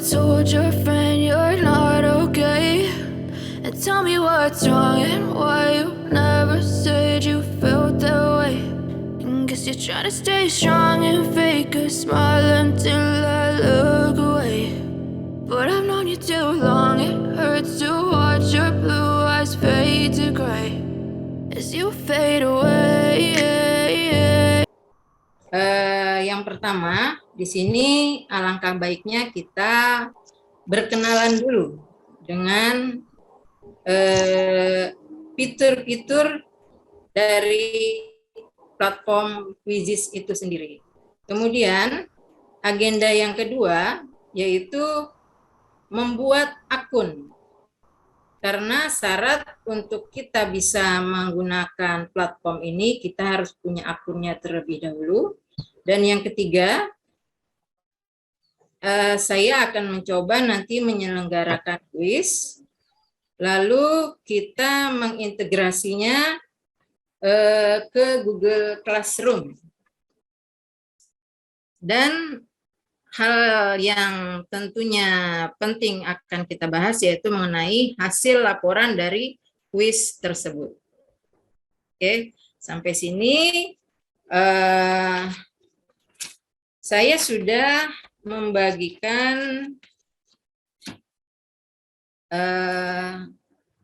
told your friend you're not okay? And tell me what's wrong and why you never said you felt that way. And guess you're trying to stay strong and fake a smile until I look away. But I've known you too long, it hurts to watch your blue eyes fade to gray as you fade away. Yang pertama, di sini alangkah baiknya kita berkenalan dulu dengan fitur-fitur dari platform Quizizz itu sendiri. Kemudian, agenda yang kedua yaitu membuat akun. Karena syarat untuk kita bisa menggunakan platform ini, kita harus punya akunnya terlebih dahulu. Dan yang ketiga, saya akan mencoba nanti menyelenggarakan kuis, lalu kita mengintegrasinya ke Google Classroom. Dan hal yang tentunya penting akan kita bahas yaitu mengenai hasil laporan dari kuis tersebut. Oke, sampai sini saya sudah membagikan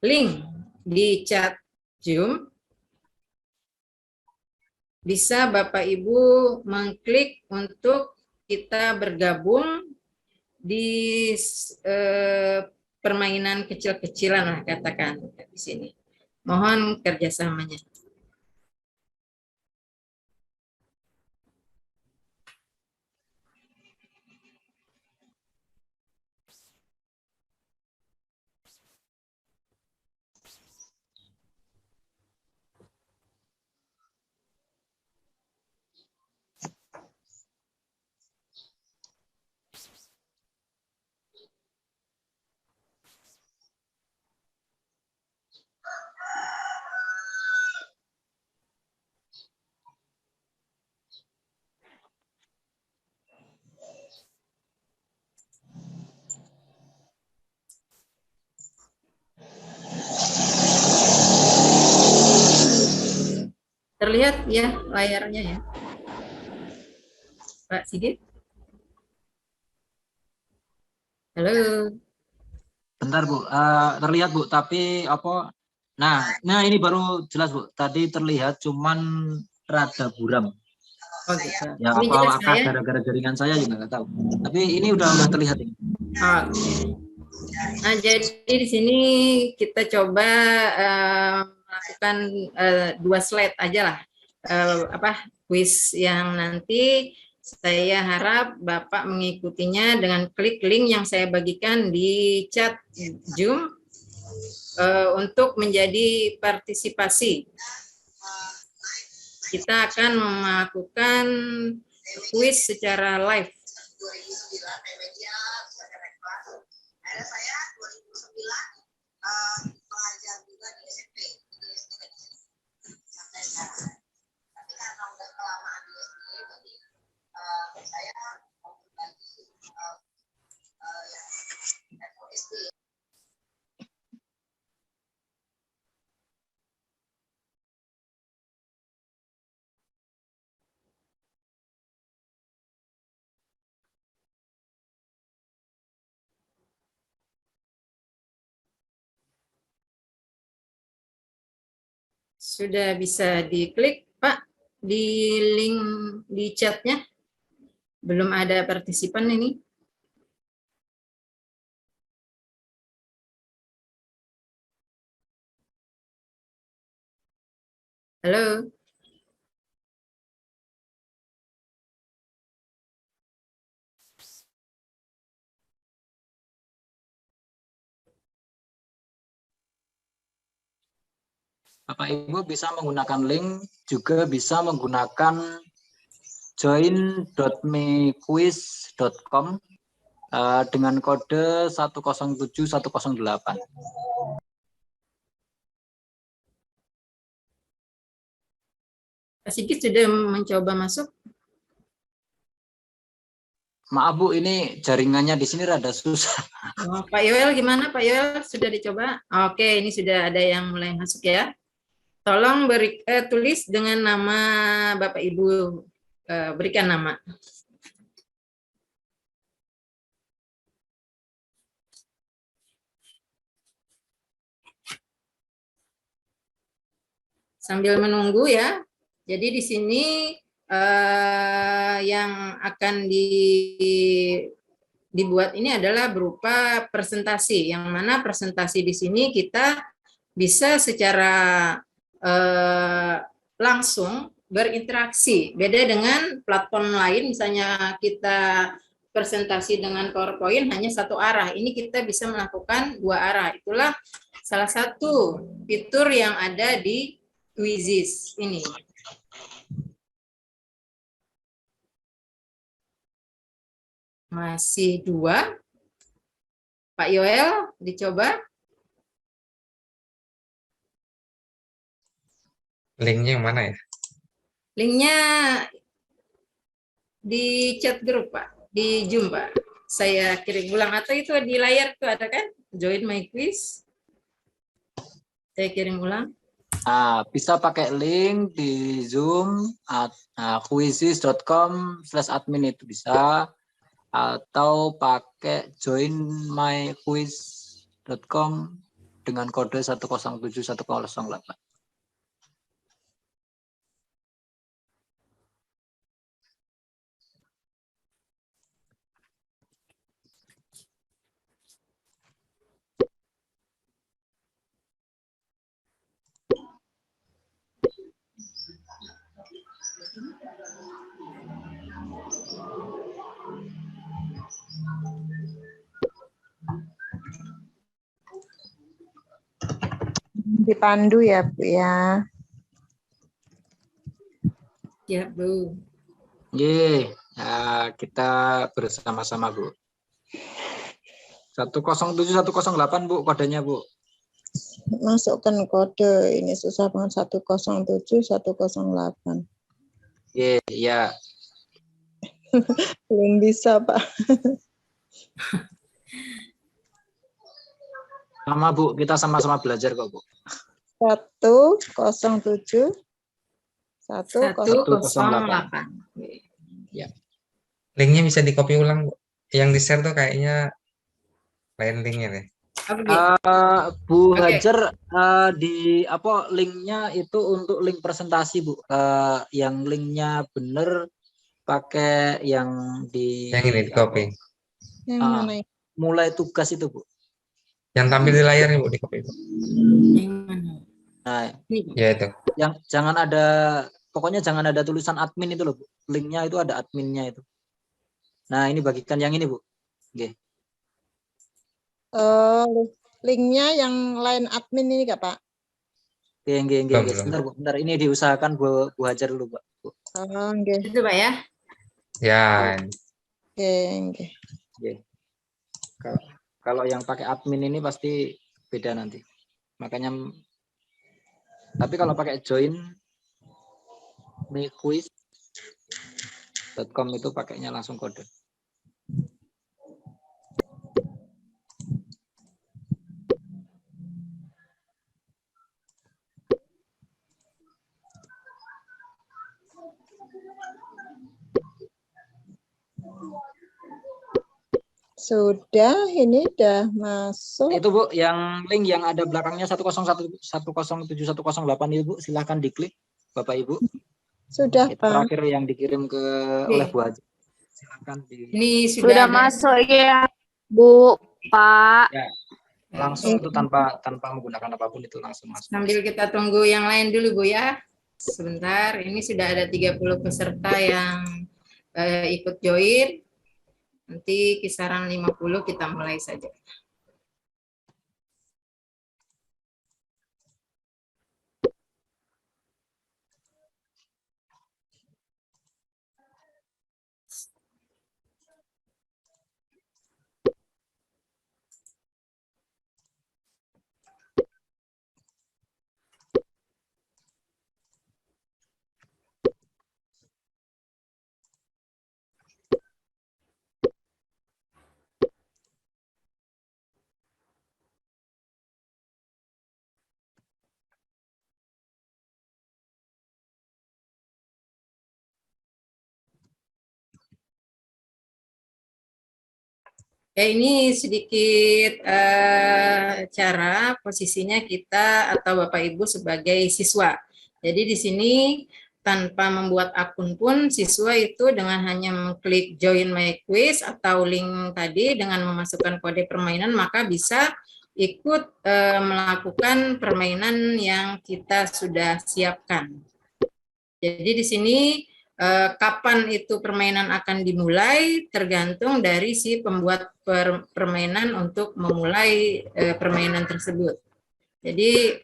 link di chat Zoom. Bisa Bapak Ibu mengklik untuk kita bergabung di permainan kecil-kecilan lah katakan di sini. Mohon kerjasamanya. Terlihat ya layarnya ya, Pak Sigit? Halo. Bentar Bu, terlihat Bu, tapi apa? Nah ini baru jelas Bu. Tadi terlihat cuman rada buram. Oh gitu. Ya Ini apakah gara-gara jaringan saya juga nggak tahu. Tapi ini udah terlihat ini. Oh. Nah jadi di sini kita coba melakukan 2 slide aja lah. Kuis yang nanti saya harap Bapak mengikutinya dengan klik link yang saya bagikan di chat Zoom untuk menjadi partisipasi. Kita akan melakukan kuis secara live. Saya 2009 pelajar juga di SMP, sampai sekarang. Tapi karena udah kelamaan di SD, jadi saya mau berbagi yang SD. Sudah bisa diklik, Pak, di link di chatnya. Belum ada partisipan ini. Halo. Bapak Ibu bisa menggunakan link, juga bisa menggunakan join.mequiz.com dengan kode 107108. Pak Sigit sudah mencoba masuk? Maaf Bu, ini jaringannya di sini rada susah. Oh, Pak Yoel gimana Pak Yoel? Sudah dicoba? Oke, ini sudah ada yang mulai masuk ya. Tolong tulis dengan nama Bapak Ibu, berikan nama. Sambil menunggu ya. Jadi di sini yang akan dibuat ini adalah berupa presentasi, yang mana presentasi di sini kita bisa secara langsung berinteraksi. Beda dengan platform lain, misalnya kita presentasi dengan PowerPoint hanya satu arah. Ini kita bisa melakukan dua arah. Itulah salah satu fitur yang ada di Quizzes ini. Masih dua. Pak Yoel, dicoba. Linknya yang mana ya? Linknya di chat grup, Pak. Di Zoom, Pak. Saya kirim ulang. Atau itu di layar tuh ada kan? Join my quiz. Saya kirim ulang. Nah, bisa pakai link di Zoom quizzes.com/admin itu bisa, atau pakai joinmyquiz.com dengan kode 1071008. Dipandu ya Bu ya. Ya, Bu. Ye, ya, kita bersama-sama Bu. 1071008 Bu kodenya Bu. Masukkan kode, ini susah banget, 107-108. Ye, ya. Belum bisa Pak. Sama Bu, kita sama-sama belajar kok Bu. 107 108. 108. Ya. Linknya bisa di copy ulang, Bu. Yang di share tuh kayaknya lain linknya deh. Bu Oke. Hajar, di apa linknya itu untuk link presentasi Bu. Yang linknya bener pakai yang di Yang ini di copy. Yang mana ini? mulai tugas itu Bu. Yang tampil di layar nih, Bu, di copy, Bu. Yang mana? Nah, Ini. Ya itu. yang jangan ada, pokoknya jangan ada tulisan admin itu loh Bu. Linknya itu ada adminnya itu. Nah, ini bagikan yang ini Bu. Oke. Linknya yang lain admin ini Kak Pak? Oke. Belum. Sebentar Bu, bentar. Ini diusahakan Bu Hajar dulu Pak. Bu. Oke. Itu Pak ya. Ya, Oke. Oke. Kalau yang pakai admin ini pasti beda nanti. Makanya, tapi kalau pakai join myquiz.com itu pakainya langsung kode. Sudah, ini udah masuk. Itu Bu, yang link yang ada belakangnya 1071008 itu Bu, silahkan diklik Bapak Ibu. Sudah Itu Pak. terakhir yang dikirim ke oleh Bu Haji. Silahkan Ini Sudah ada. masuk ya, Bu, Pak. Ya, langsung itu tanpa menggunakan apapun itu langsung masuk. Sambil kita tunggu yang lain dulu Bu ya. Sebentar, ini sudah ada 30 peserta yang ikut join. Nanti kisaran 50 kita mulai saja. Ini sedikit cara posisinya kita atau Bapak Ibu sebagai siswa. Jadi di sini tanpa membuat akun pun siswa itu dengan hanya mengklik join my quiz atau link tadi dengan memasukkan kode permainan maka bisa ikut melakukan permainan yang kita sudah siapkan. Jadi di sini kapan itu permainan akan dimulai tergantung dari si pembuat permainan untuk memulai permainan tersebut. Jadi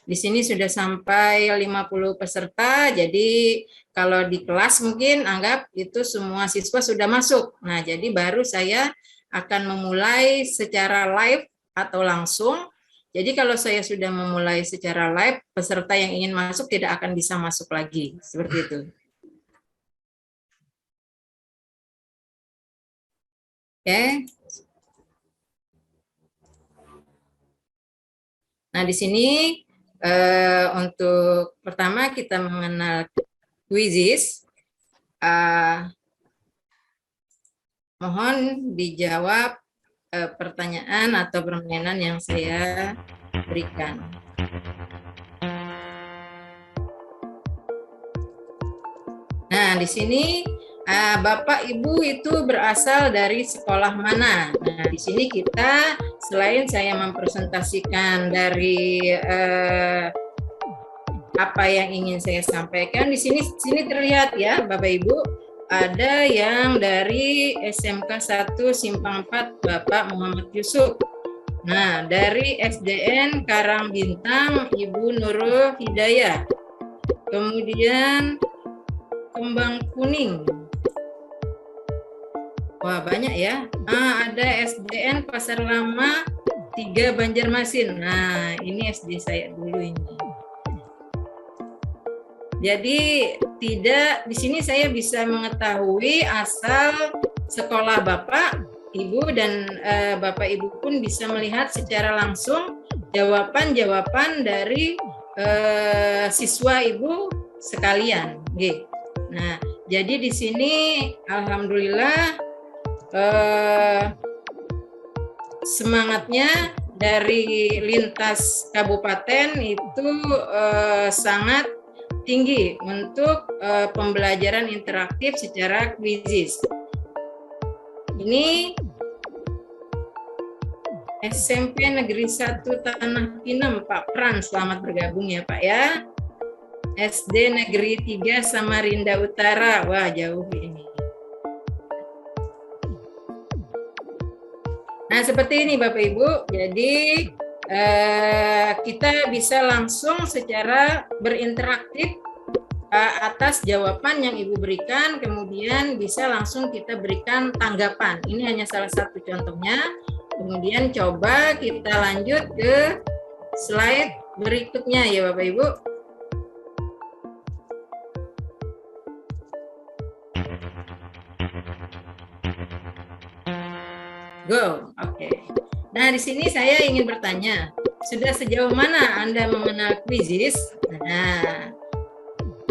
di sini sudah sampai 50 peserta. Jadi kalau di kelas mungkin anggap itu semua siswa sudah masuk. Nah, jadi baru saya akan memulai secara live atau langsung. Jadi kalau saya sudah memulai secara live, peserta yang ingin masuk tidak akan bisa masuk lagi. Seperti itu. Nah, di sini untuk pertama kita mengenal quizzes. Mohon dijawab pertanyaan atau permainan yang saya berikan. Nah, di sini Bapak Ibu itu berasal dari sekolah mana? Nah, di sini kita selain saya mempresentasikan dari apa yang ingin saya sampaikan, di sini terlihat ya Bapak Ibu, ada yang dari SMK 1 Simpang 4 Bapak Muhammad Yusuf. Nah, dari SDN Karangbintang Ibu Nurul Hidayah. Kemudian Kembang Kuning. Wah, banyak ya. Ada SDN Pasar Lama 3 Banjarmasin. Nah, ini SD saya dulu ini. Jadi di sini saya bisa mengetahui asal sekolah Bapak, Ibu, dan Bapak Ibu pun bisa melihat secara langsung jawaban-jawaban dari siswa Ibu sekalian. Nah, jadi di sini alhamdulillah semangatnya dari lintas kabupaten itu sangat tinggi untuk pembelajaran interaktif secara quizzes. Ini SMP Negeri 1 Tanah Pinem, Pak Pran, selamat bergabung ya Pak ya. SD Negeri 3 Samarinda Utara, wah jauh ini. Nah, seperti ini Bapak Ibu, jadi kita bisa langsung secara berinteraktif atas jawaban yang Ibu berikan, kemudian bisa langsung kita berikan tanggapan. Ini hanya salah satu contohnya. Kemudian coba kita lanjut ke slide berikutnya ya Bapak Ibu. Go, oke. Nah, di sini saya ingin bertanya, sudah sejauh mana Anda mengenal quizzes? Nah,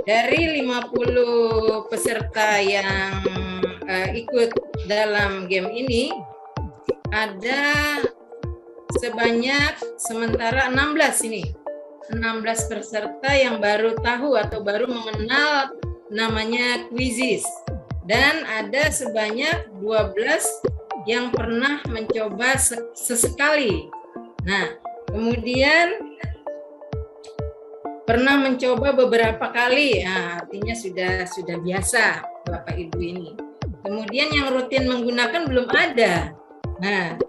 dari 50 peserta yang ikut dalam game ini, ada sementara 16 ini. 16 peserta yang baru tahu atau baru mengenal namanya quizzes. Dan ada sebanyak 12 yang pernah mencoba sesekali. Nah, kemudian pernah mencoba beberapa kali, artinya sudah biasa Bapak Ibu ini. Kemudian yang rutin menggunakan belum ada. Nah,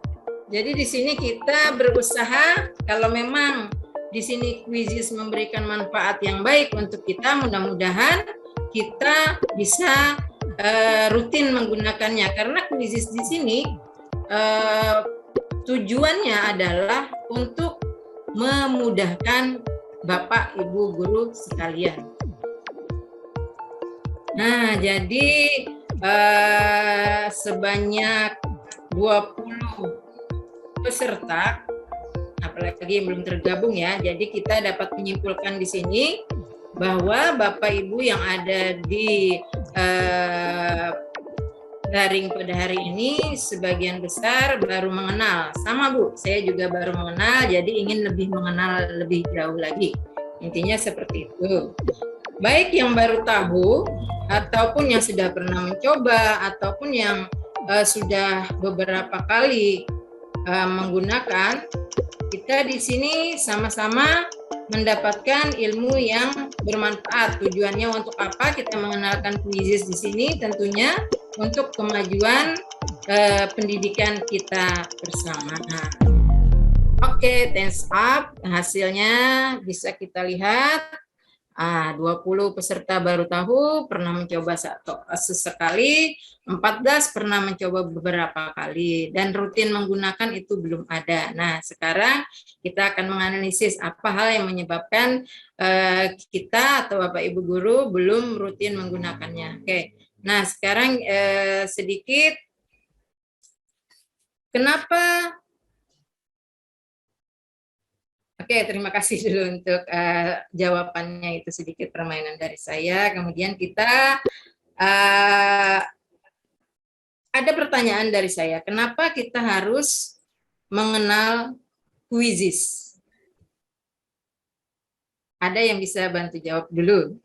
jadi di sini kita berusaha kalau memang di sini quizzes memberikan manfaat yang baik untuk kita, mudah-mudahan kita bisa rutin menggunakannya, karena quizzes di sini tujuannya adalah untuk memudahkan Bapak Ibu guru sekalian. Nah, jadi sebanyak 20 peserta, apalagi yang belum tergabung ya. Jadi kita dapat menyimpulkan di sini bahwa Bapak Ibu yang ada di daring pada hari ini sebagian besar baru mengenal. Sama Bu, saya juga baru mengenal, jadi ingin lebih mengenal lebih jauh lagi. Intinya seperti itu. Baik yang baru tahu, ataupun yang sudah pernah mencoba, ataupun yang sudah beberapa kali menggunakan, kita di sini sama-sama mendapatkan ilmu yang bermanfaat. Tujuannya untuk apa? Kita mengenalkan Quizzes di sini tentunya untuk kemajuan pendidikan kita bersama. Oke, thumbs up. Hasilnya bisa kita lihat. 20 peserta baru tahu pernah mencoba sesekali, 14 pernah mencoba beberapa kali, dan rutin menggunakan itu belum ada. Nah, sekarang kita akan menganalisis apa hal yang menyebabkan kita atau Bapak Ibu Guru belum rutin menggunakannya. Oke, nah sekarang sedikit kenapa. Oke, terima kasih dulu untuk jawabannya, itu sedikit permainan dari saya. Kemudian kita ada pertanyaan dari saya, kenapa kita harus mengenal Quizzes? Ada yang bisa bantu jawab dulu?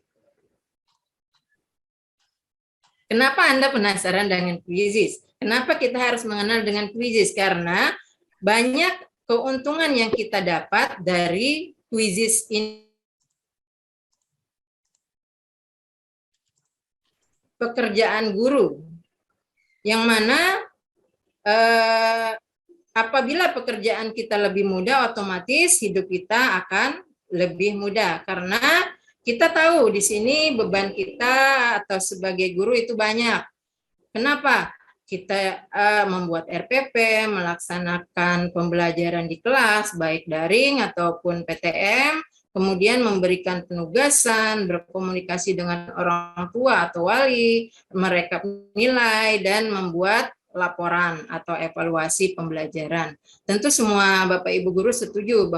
Kenapa Anda penasaran dengan Quizzes? Kenapa kita harus mengenal dengan Quizzes? Karena banyak keuntungan yang kita dapat dari Quizzes ini. Pekerjaan guru, yang mana apabila pekerjaan kita lebih mudah, otomatis hidup kita akan lebih mudah. Karena kita tahu di sini beban kita atau sebagai guru itu banyak. Kenapa? Kita membuat RPP, melaksanakan pembelajaran di kelas, baik daring ataupun PTM, kemudian memberikan penugasan, berkomunikasi dengan orang tua atau wali, merekap nilai, dan membuat laporan atau evaluasi pembelajaran. Tentu semua Bapak Ibu Guru setuju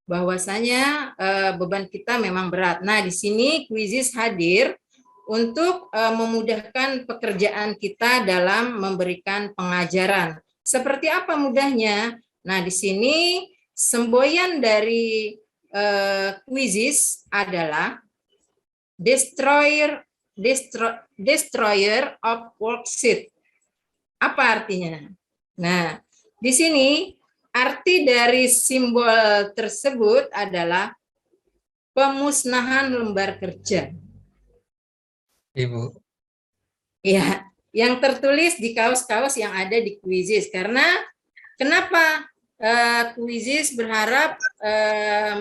bahwasanya beban kita memang berat. Nah, di sini Quizzes hadir untuk memudahkan pekerjaan kita dalam memberikan pengajaran. Seperti apa mudahnya? Nah, di sini semboyan dari Quizzes adalah destroyer of worksheet. Apa artinya? Nah, di sini arti dari simbol tersebut adalah pemusnahan lembar kerja. Ibu. Ya, yang tertulis di kaos-kaos yang ada di Quizzes. Karena kenapa Quizzes berharap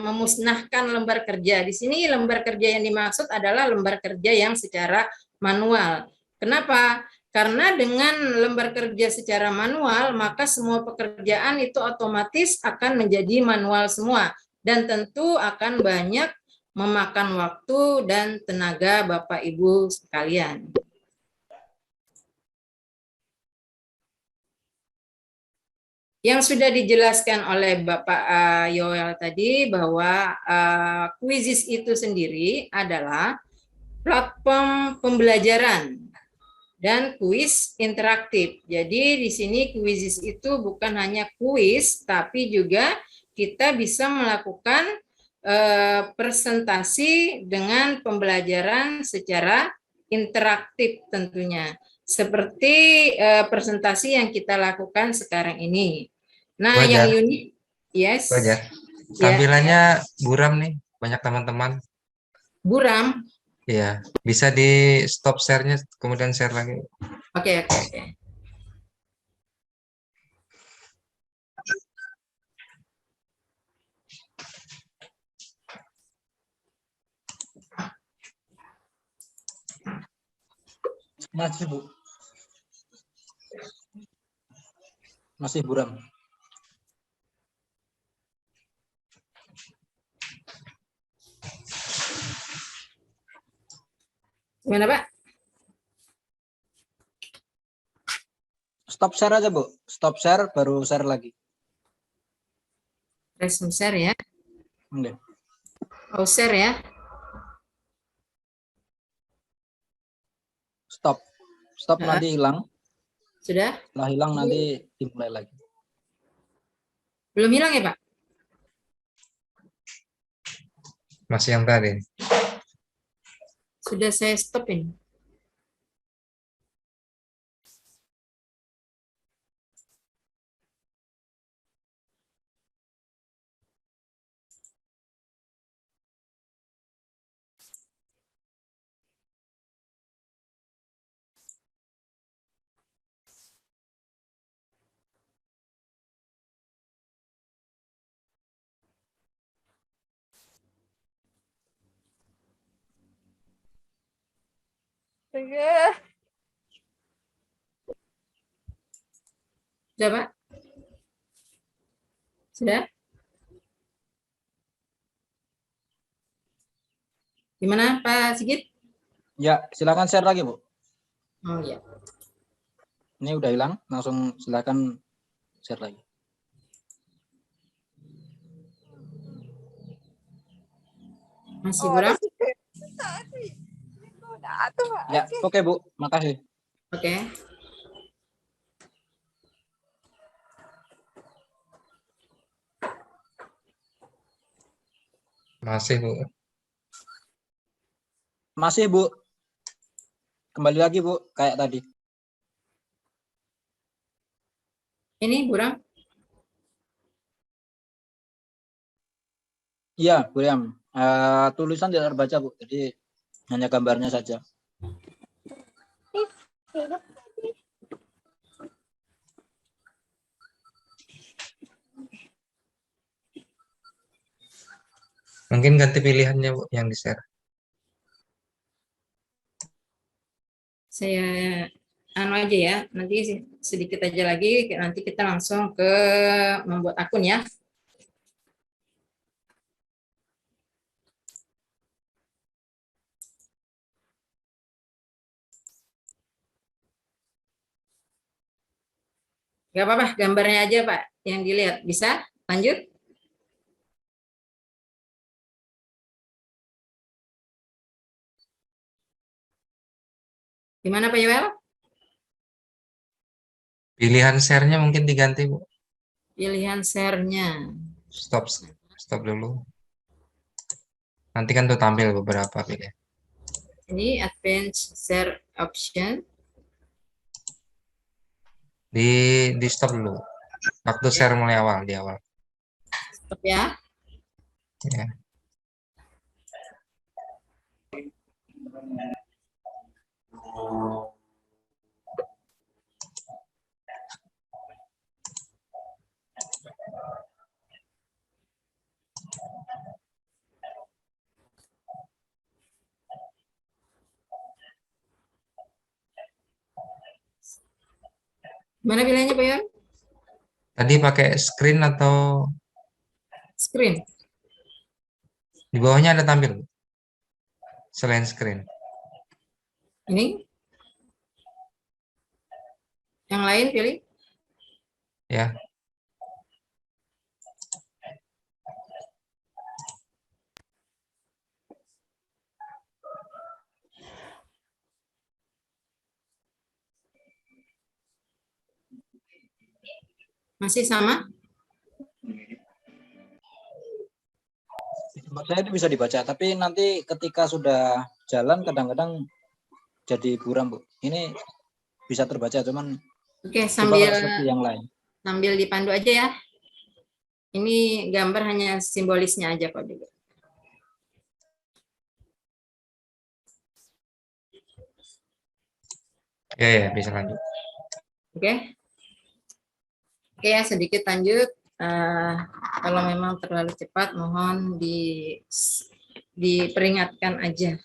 memusnahkan lembar kerja? Di sini lembar kerja yang dimaksud adalah lembar kerja yang secara manual. Kenapa? Karena dengan lembar kerja secara manual, maka semua pekerjaan itu otomatis akan menjadi manual semua. Dan tentu akan banyak memakan waktu dan tenaga Bapak Ibu sekalian. Yang sudah dijelaskan oleh Bapak Yoel tadi bahwa Quizzes itu sendiri adalah platform pembelajaran dan kuis interaktif. Jadi di sini Quizzes itu bukan hanya kuis, tapi juga kita bisa melakukan presentasi dengan pembelajaran secara interaktif tentunya. Seperti presentasi yang kita lakukan sekarang ini. Nah, Wajar. yang unik, yes. Wajar. Tampilannya buram nih, banyak teman-teman. Buram. Iya, bisa di stop share-nya, kemudian share lagi. Oke. Masih Bu. Masih buram. Gimana Pak? Stop share aja Bu. Stop share baru share lagi. Resume share ya. Oke. Oh, share ya. Stop. Stop nanti hilang. Sudah? Setelah hilang nanti dimulai lagi. Belum hilang ya, Pak? Masih yang tadi. Sudah saya stop ini. Sudah, Pak? Sudah? Gimana, Pak Sigit? Ya, silakan share lagi, Bu. Oh ya. Ini udah hilang, langsung silakan share lagi. Masih kurang? Ya, oke, Bu. Makasih. Oke. Masih, Bu. Masih, Bu. Kembali lagi, Bu, kayak tadi. Ini kurang? Iya, Bu Riam. Tulisan tidak terbaca, Bu. Jadi hanya gambarnya saja. Mungkin ganti pilihannya, Bu, yang di-share. Saya anu aja ya, nanti sedikit aja lagi, nanti kita langsung ke membuat akun ya. Gak apa-apa, gambarnya aja Pak yang dilihat. Bisa? Lanjut? Gimana Pak Yoel? Pilihan share-nya mungkin diganti, Bu. Pilihan share-nya. Stop dulu. Nanti kan tuh tampil beberapa pilihan. Ini advanced share option. Di stop dulu. Waktu share mulai awal, di awal. Stop ya. Ya. Mana pilihannya Pak Yoel? Tadi pakai screen atau Screen. di bawahnya ada tampil, Bu? Selain screen. Ini. Yang lain pilih. Ya. Masih sama? Saya itu bisa dibaca, tapi nanti ketika sudah jalan kadang-kadang jadi buram, Bu. Ini bisa terbaca, cuman Oke, coba seperti yang lain. sambil dipandu aja ya. Ini gambar hanya simbolisnya aja kok juga. Ya, bisa lanjut. Oke. Oke ya, sedikit lanjut. Kalau memang terlalu cepat, mohon diperingatkan aja.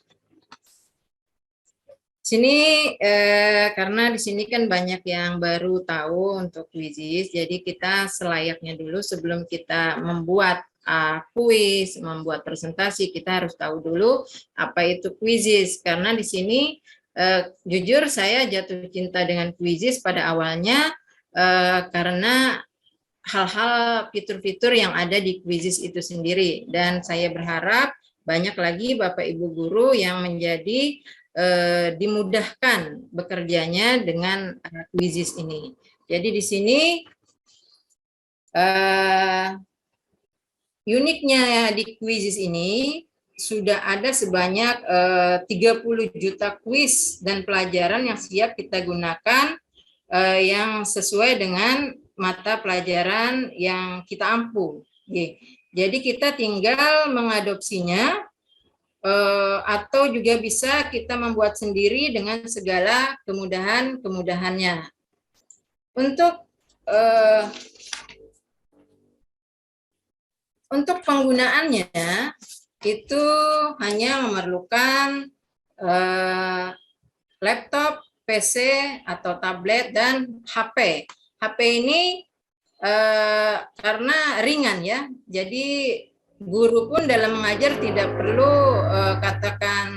Sini karena di sini kan banyak yang baru tahu untuk Quizizz, jadi kita selayaknya dulu sebelum kita membuat kuis, membuat presentasi, kita harus tahu dulu apa itu Quizizz. Karena di sini jujur saya jatuh cinta dengan Quizizz pada awalnya karena hal-hal fitur-fitur yang ada di Quizizz itu sendiri, dan saya berharap banyak lagi Bapak Ibu guru yang menjadi dimudahkan bekerjanya dengan Quizzes ini. Jadi di sini uniknya di Quizzes ini sudah ada sebanyak 30 juta kuis dan pelajaran yang siap kita gunakan yang sesuai dengan mata pelajaran yang kita ampu. Jadi kita tinggal mengadopsinya atau juga bisa kita membuat sendiri dengan segala kemudahan-kemudahannya. Untuk penggunaannya itu hanya memerlukan laptop, PC atau tablet dan HP. HP ini karena ringan ya, jadi guru pun dalam mengajar tidak perlu katakan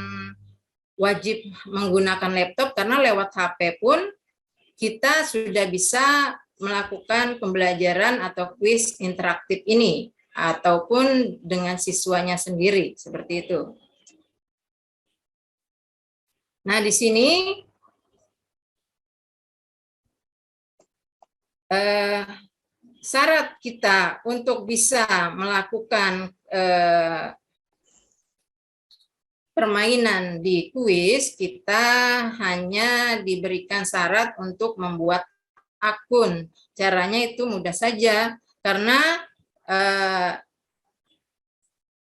wajib menggunakan laptop, karena lewat HP pun kita sudah bisa melakukan pembelajaran atau kuis interaktif ini, ataupun dengan siswanya sendiri, seperti itu. Nah, di sini syarat kita untuk bisa melakukan permainan di kuis, kita hanya diberikan syarat untuk membuat akun. Caranya itu mudah saja, karena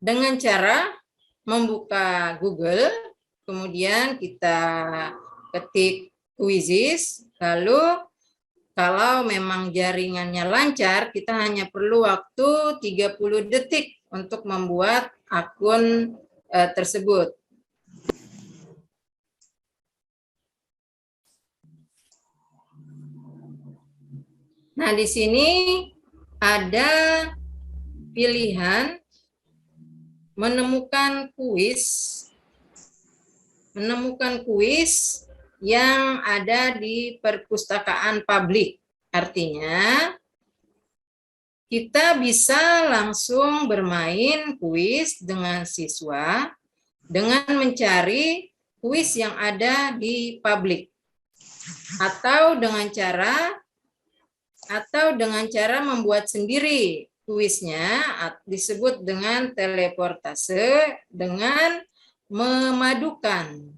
dengan cara membuka Google, kemudian kita ketik Quizzes, lalu kalau memang jaringannya lancar, kita hanya perlu waktu 30 detik untuk membuat akun tersebut. Nah, di sini ada pilihan menemukan kuis yang ada di perpustakaan publik. Artinya, kita bisa langsung bermain kuis dengan siswa dengan mencari kuis yang ada di publik. Atau dengan cara membuat sendiri kuisnya, disebut dengan teleportase, dengan memadukan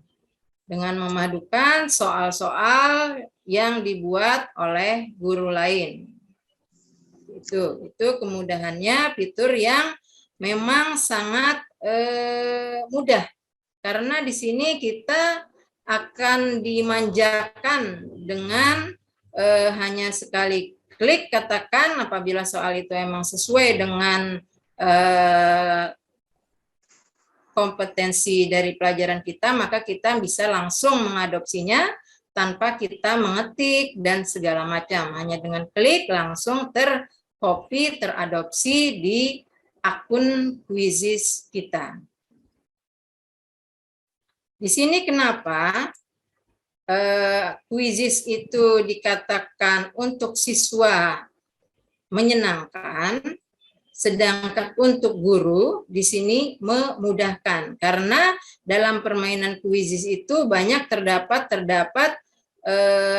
soal-soal yang dibuat oleh guru lain. Itu kemudahannya, fitur yang memang sangat mudah, karena di sini kita akan dimanjakan dengan hanya sekali klik, katakan apabila soal itu emang sesuai dengan kompetensi dari pelajaran kita, maka kita bisa langsung mengadopsinya tanpa kita mengetik dan segala macam. Hanya dengan klik langsung tercopy, teradopsi di akun Quizzes kita. Di sini kenapa Quizzes itu dikatakan untuk siswa menyenangkan, sedangkan untuk guru di sini memudahkan, karena dalam permainan Quizzes itu banyak terdapat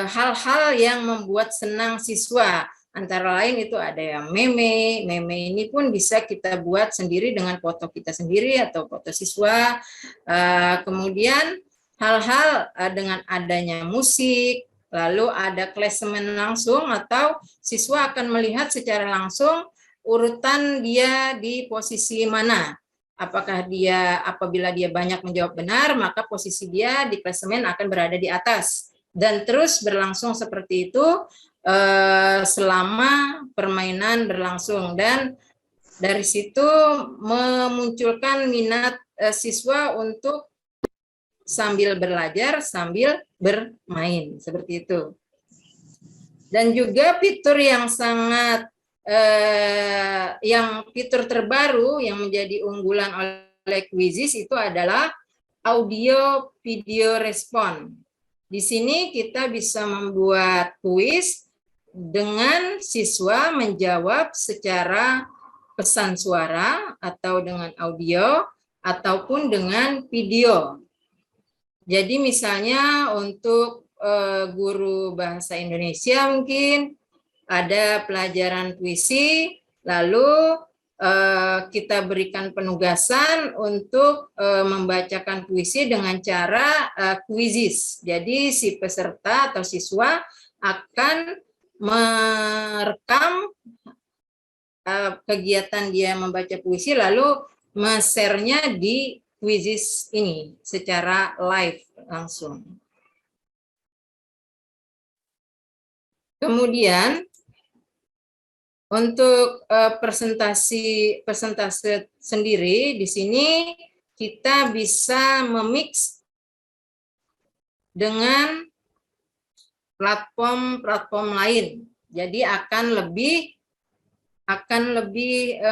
hal-hal yang membuat senang siswa. Antara lain itu ada yang meme ini pun bisa kita buat sendiri dengan foto kita sendiri atau foto siswa. Kemudian hal-hal dengan adanya musik, lalu ada klasemen langsung, atau siswa akan melihat secara langsung urutan dia di posisi mana. Apabila dia banyak menjawab benar, maka posisi dia di klasemen akan berada di atas. Dan terus berlangsung seperti itu selama permainan berlangsung. Dan dari situ memunculkan minat siswa untuk sambil belajar, sambil bermain. Seperti itu. Dan juga fitur yang sangat fitur terbaru yang menjadi unggulan oleh Quizzes itu adalah audio video respon. Di sini kita bisa membuat kuis dengan siswa menjawab secara pesan suara atau dengan audio ataupun dengan video. Jadi misalnya untuk guru bahasa Indonesia mungkin ada pelajaran puisi, lalu kita berikan penugasan untuk membacakan puisi dengan cara kuisis. Jadi si peserta atau siswa akan merekam kegiatan dia membaca puisi lalu men-share-nya di kuisis ini secara live langsung. Kemudian untuk presentasi sendiri di sini kita bisa memix dengan platform lain. Jadi akan lebih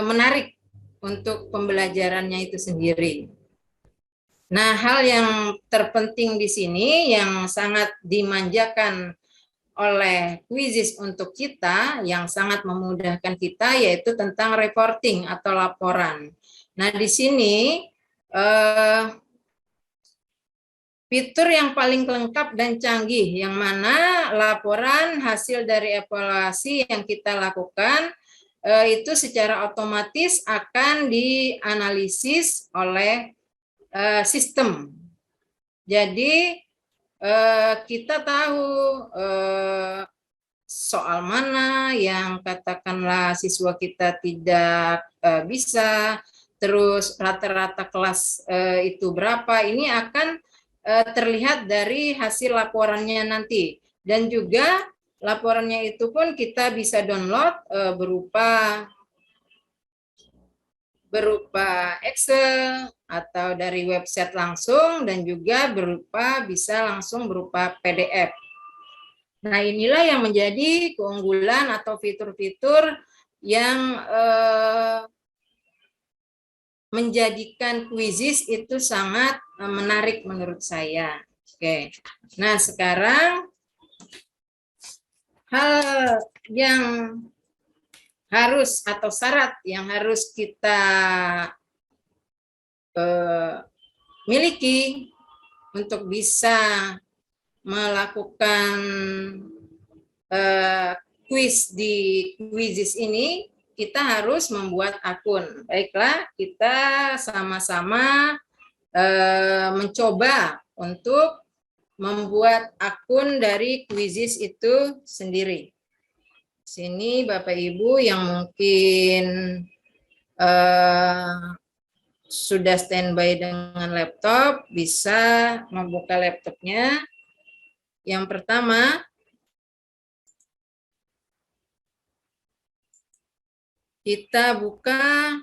menarik untuk pembelajarannya itu sendiri. Nah, hal yang terpenting di sini yang sangat dimanjakan oleh kuisis untuk kita, yang sangat memudahkan kita, yaitu tentang reporting atau laporan. Nah, di sini fitur yang paling lengkap dan canggih, yang mana laporan hasil dari evaluasi yang kita lakukan itu secara otomatis akan dianalisis oleh sistem. Jadi kita tahu soal mana yang katakanlah siswa kita tidak bisa, terus rata-rata kelas itu berapa, ini akan terlihat dari hasil laporannya nanti. Dan juga laporannya itu pun kita bisa download berupa Excel atau dari website langsung, dan juga bisa langsung berupa PDF. Nah, inilah yang menjadi keunggulan atau fitur-fitur yang menjadikan kuisis itu sangat menarik menurut saya. Oke. Nah, sekarang hal yang harus atau syarat yang harus kita miliki untuk bisa melakukan kuis di kuisis ini, kita harus membuat akun. Baiklah, kita sama-sama mencoba untuk membuat akun dari kuisis itu sendiri. Sini Bapak Ibu yang mungkin sudah standby dengan laptop, bisa membuka laptopnya. Yang pertama, kita buka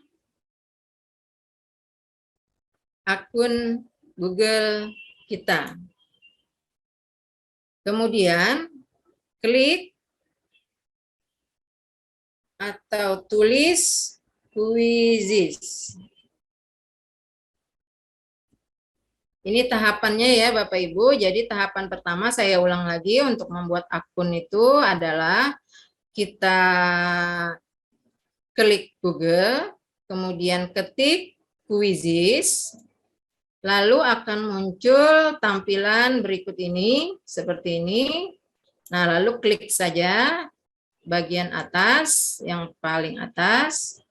akun Google kita. Kemudian klik atau tulis kuisis. Ini tahapannya ya Bapak Ibu. Jadi tahapan pertama saya ulang lagi, untuk membuat akun itu adalah kita klik Google, kemudian ketik kuisis, lalu akan muncul tampilan berikut ini, seperti ini. Nah, lalu klik saja bagian atas, yang paling atas.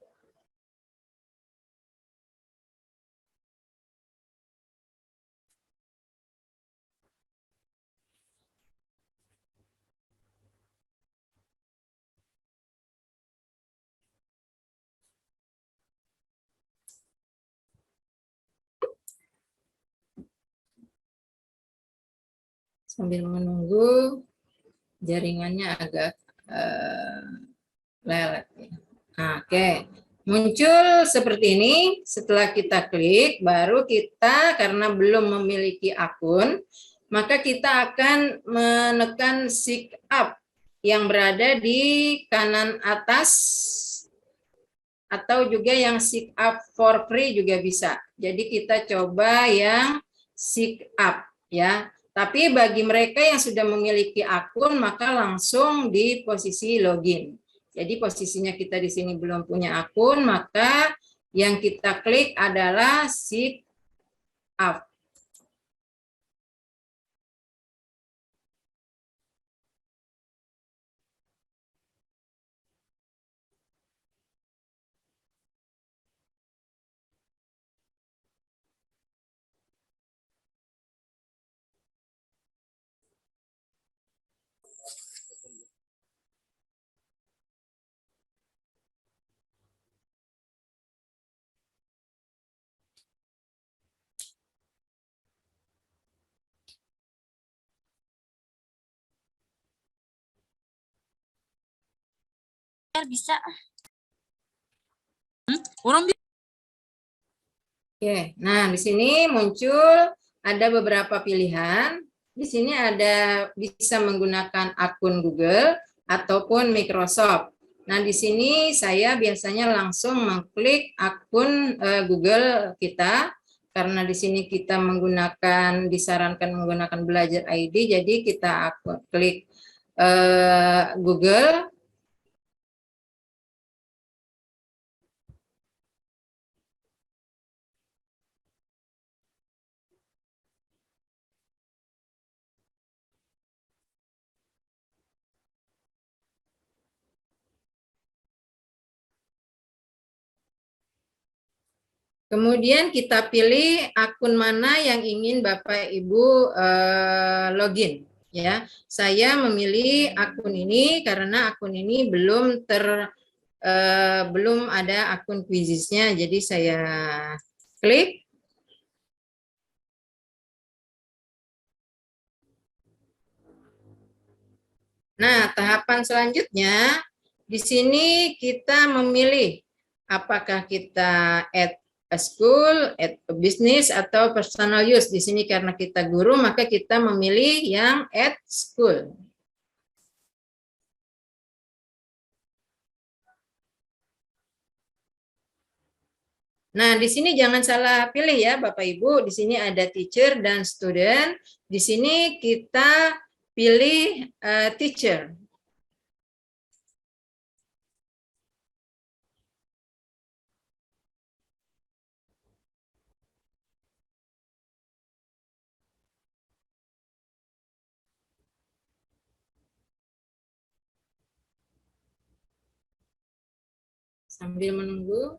Sambil menunggu jaringannya agak lelet. Nah, oke, muncul seperti ini. Setelah kita klik, baru kita, karena belum memiliki akun, maka kita akan menekan sign up yang berada di kanan atas, atau juga yang sign up for free juga bisa. Jadi kita coba yang sign up ya. Tapi bagi mereka yang sudah memiliki akun, maka langsung di posisi login. Jadi posisinya kita di sini belum punya akun, maka yang kita klik adalah sign up. bisa. Orang Oke, nah di sini muncul ada beberapa pilihan. Di sini ada bisa menggunakan akun Google ataupun Microsoft. Nah, di sini saya biasanya langsung mengklik akun Google kita karena di sini kita disarankan menggunakan Belajar ID, jadi kita klik Google. Kemudian kita pilih akun mana yang ingin Bapak Ibu login. Ya, saya memilih akun ini karena akun ini belum ada akun Quizizz-nya, jadi saya klik. Nah, tahapan selanjutnya di sini kita memilih apakah kita add a school, add a business, atau personal use. Di sini karena kita guru, maka kita memilih yang add school. Nah, di sini jangan salah pilih ya Bapak Ibu. Di sini ada teacher dan student. Di sini kita pilih teacher. Sambil menunggu.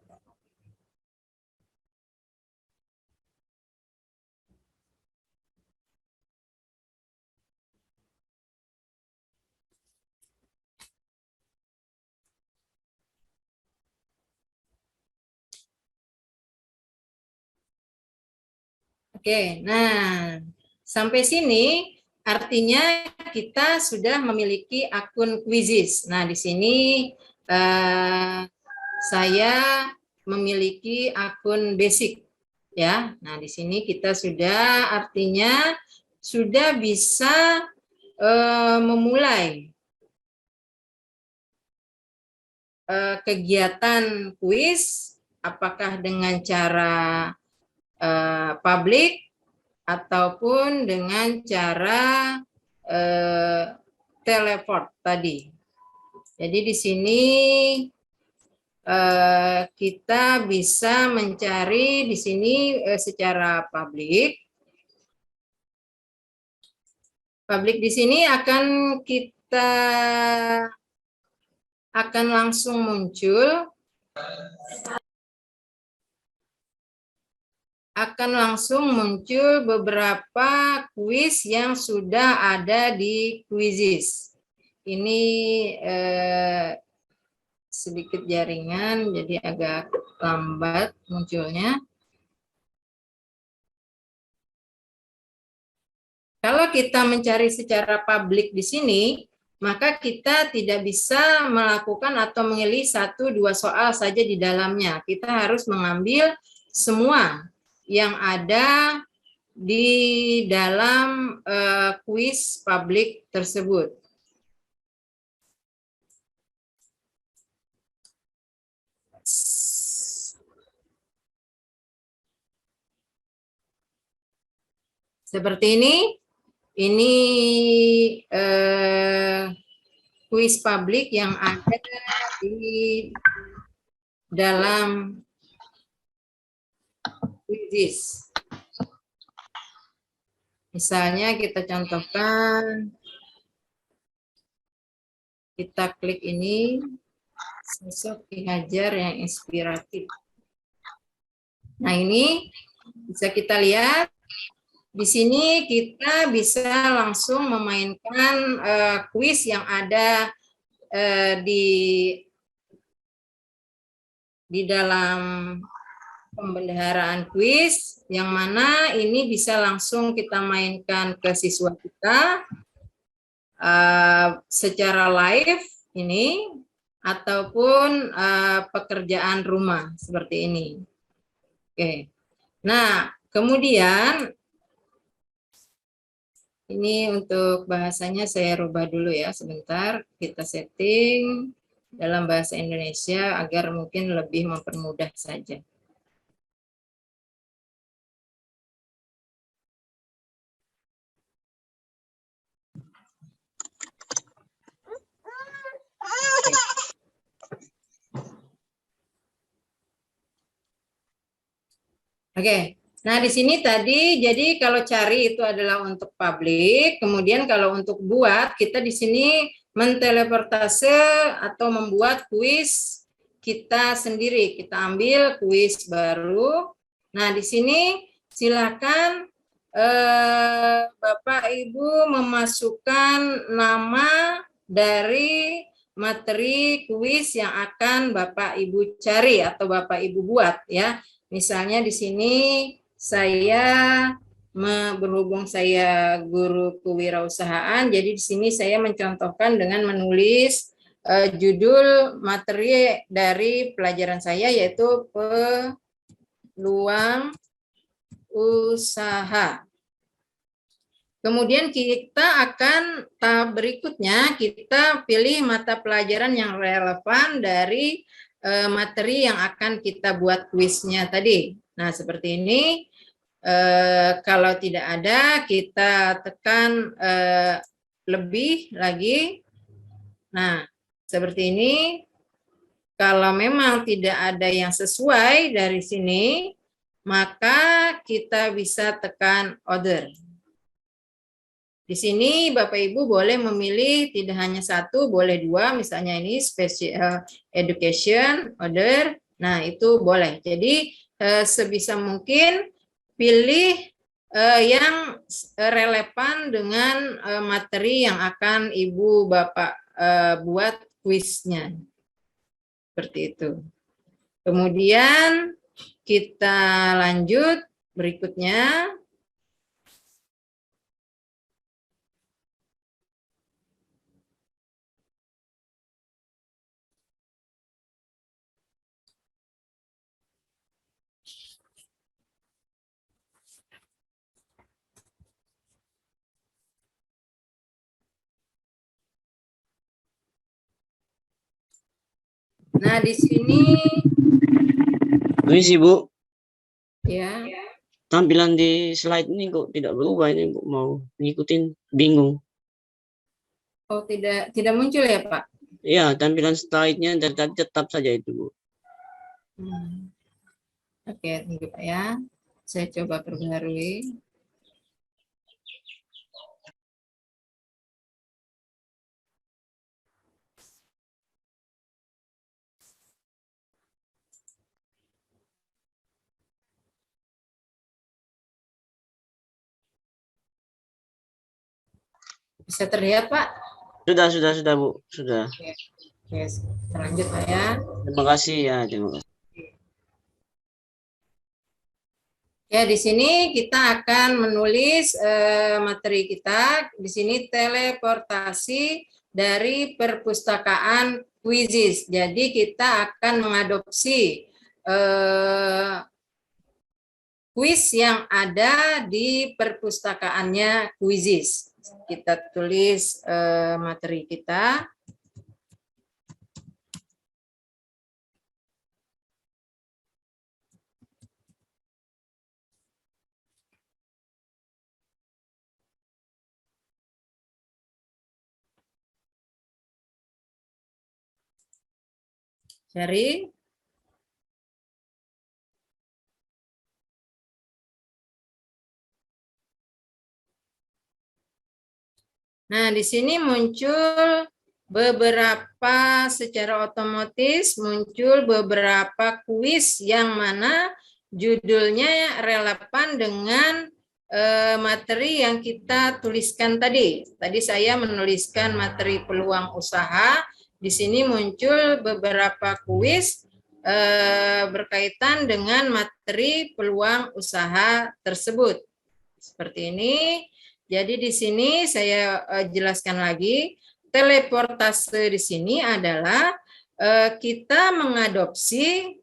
Oke, nah sampai sini artinya kita sudah memiliki akun Quizizz. Nah, di sini saya memiliki akun basic ya. Nah, di sini kita sudah artinya sudah bisa memulai kegiatan kuis, apakah dengan cara publik ataupun dengan cara teleport tadi. Jadi di sini kita bisa mencari di sini secara publik. Publik di sini akan langsung muncul. Akan langsung muncul beberapa kuis yang sudah ada di Quizizz. Ini sedikit jaringan, jadi agak lambat munculnya. Kalau kita mencari secara publik di sini, maka kita tidak bisa melakukan atau memilih 1-2 soal saja di dalamnya. Kita harus mengambil semua yang ada di dalam kuis publik tersebut. Seperti ini kuis publik yang ada di dalam Quizizz. Misalnya kita contohkan, kita klik ini, sosok Ki Hajar yang inspiratif. Nah, ini bisa kita lihat, di sini kita bisa langsung memainkan kuis yang ada di dalam pembendaharaan kuis, yang mana ini bisa langsung kita mainkan ke siswa kita secara live ini. ataupun pekerjaan rumah seperti ini. Oke. Nah, kemudian ini untuk bahasanya saya rubah dulu ya sebentar. Kita setting dalam bahasa Indonesia agar mungkin lebih mempermudah saja. Oke. Nah, di sini tadi, jadi kalau cari itu adalah untuk publik, kemudian kalau untuk buat, kita di sini menteleportase atau membuat kuis kita sendiri. Kita ambil kuis baru. Nah, di sini silakan Bapak Ibu memasukkan nama dari materi kuis yang akan Bapak Ibu cari atau Bapak Ibu buat ya. Misalnya di sini saya berhubung saya guru kewirausahaan, jadi di sini saya mencontohkan dengan menulis judul materi dari pelajaran saya yaitu peluang usaha. Kemudian kita akan tahap berikutnya kita pilih mata pelajaran yang relevan dari materi yang akan kita buat kuisnya tadi. Nah, seperti ini. Kalau tidak ada, kita tekan lebih lagi. Nah, seperti ini. Kalau memang tidak ada yang sesuai dari sini, maka kita bisa tekan order. Di sini Bapak Ibu boleh memilih tidak hanya satu, boleh dua, misalnya ini special education order. Nah, itu boleh. Jadi sebisa mungkin pilih yang relevan dengan materi yang akan Ibu Bapak buat kuisnya. Seperti itu. Kemudian kita lanjut berikutnya. Nah, di sini Permisi, Bu. ya. Tampilan di slide ini kok tidak berubah ini, Bu. Mau ngikutin bingung. Oh, tidak muncul ya, Pak? Ya, tampilan slide-nya dari tadi tetap saja itu, Bu. Oke, tunggu Pak ya. Saya coba perbarui. Bisa terlihat, Pak? Sudah, Bu. Sudah. Oke, lanjut Pak ya. Terima kasih ya, terima kasih. Ya, di sini kita akan menulis materi kita. Di sini teleportasi dari perpustakaan Quizizz. Jadi kita akan mengadopsi kuis yang ada di perpustakaannya Quizizz. Kita tulis materi kita. Cari. Nah, di sini muncul beberapa secara otomatis muncul beberapa kuis yang mana judulnya relevan dengan materi yang kita tuliskan tadi. Tadi saya menuliskan materi peluang usaha. Di sini muncul beberapa kuis berkaitan dengan materi peluang usaha tersebut. Seperti ini. Jadi di sini saya jelaskan lagi, teleportase di sini adalah kita mengadopsi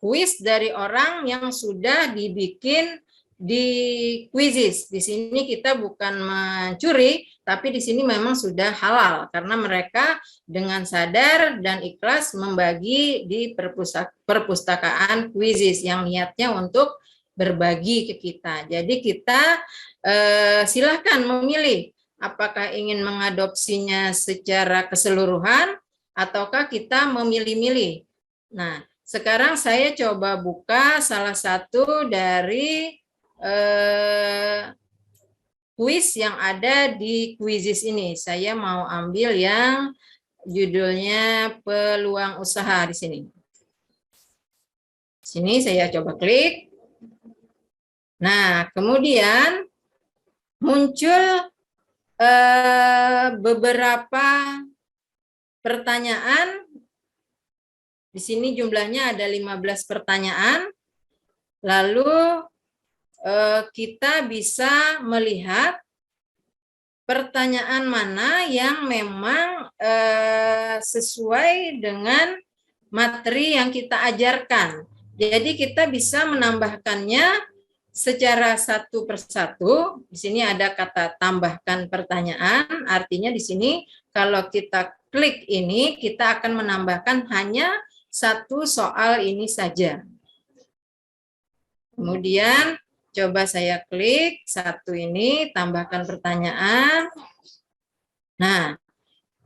kuis dari orang yang sudah dibikin di Quizizz. Di sini kita bukan mencuri, tapi di sini memang sudah halal karena mereka dengan sadar dan ikhlas membagi di perpustakaan Quizizz yang niatnya untuk berbagi ke kita. Jadi kita silahkan memilih apakah ingin mengadopsinya secara keseluruhan ataukah kita memilih-milih. Nah, sekarang saya coba buka salah satu dari kuis yang ada di Quizizz ini. Saya mau ambil yang judulnya peluang usaha di sini. Sini saya coba klik. Nah, kemudian muncul beberapa pertanyaan. Di sini jumlahnya ada 15 pertanyaan. Lalu kita bisa melihat pertanyaan mana yang memang sesuai dengan materi yang kita ajarkan. Jadi kita bisa menambahkannya secara satu persatu. Di sini ada kata tambahkan pertanyaan, artinya di sini kalau kita klik ini, kita akan menambahkan hanya satu soal ini saja. Kemudian coba saya klik satu ini, tambahkan pertanyaan. Nah,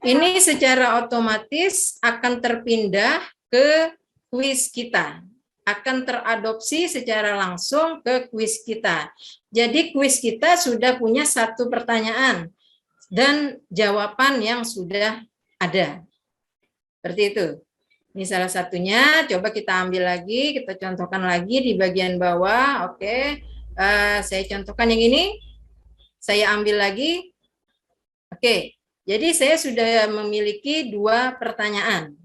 ini secara otomatis akan terpindah ke kuis kita. Akan teradopsi secara langsung ke kuis kita. Jadi kuis kita sudah punya satu pertanyaan dan jawaban yang sudah ada. Seperti itu. Ini salah satunya, coba kita ambil lagi, kita contohkan lagi di bagian bawah. Oke, saya contohkan yang ini, saya ambil lagi. Oke, jadi saya sudah memiliki 2 pertanyaan.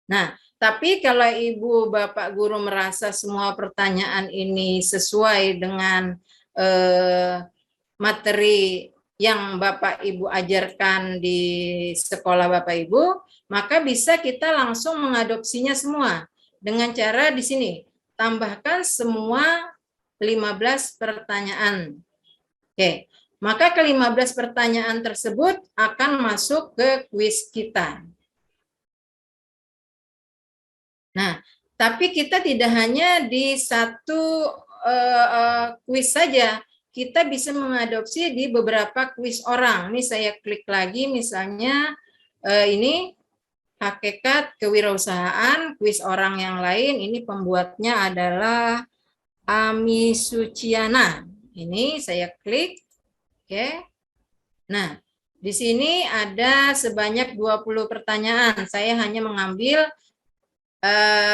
Nah, tapi kalau Ibu Bapak Guru merasa semua pertanyaan ini sesuai dengan materi yang Bapak Ibu ajarkan di sekolah Bapak Ibu, maka bisa kita langsung mengadopsinya semua dengan cara di sini tambahkan semua 15 pertanyaan. Oke, maka ke-15 pertanyaan tersebut akan masuk ke kuis kita. Nah, tapi kita tidak hanya di satu kuis saja, kita bisa mengadopsi di beberapa kuis orang. Ini saya klik lagi, misalnya ini hakikat kewirausahaan, kuis orang yang lain, ini pembuatnya adalah Ami Suciana. Ini saya klik. Oke. Nah, di sini ada sebanyak 20 pertanyaan. Saya hanya mengambil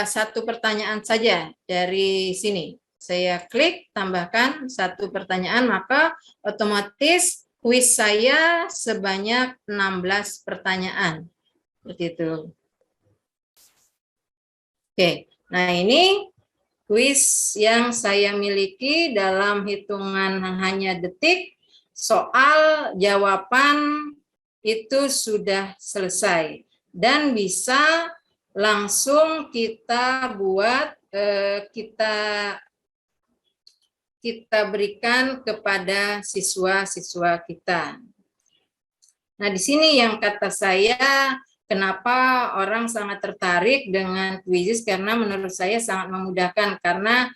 satu pertanyaan saja dari sini. Saya klik, tambahkan satu pertanyaan, maka otomatis kuis saya sebanyak 16 pertanyaan. Seperti itu. Oke, nah ini kuis yang saya miliki dalam hitungan hanya detik, soal jawaban itu sudah selesai dan bisa langsung kita buat, kita berikan kepada siswa-siswa kita. Nah, di sini yang kata saya, kenapa orang sangat tertarik dengan Quizizz, karena menurut saya sangat memudahkan, karena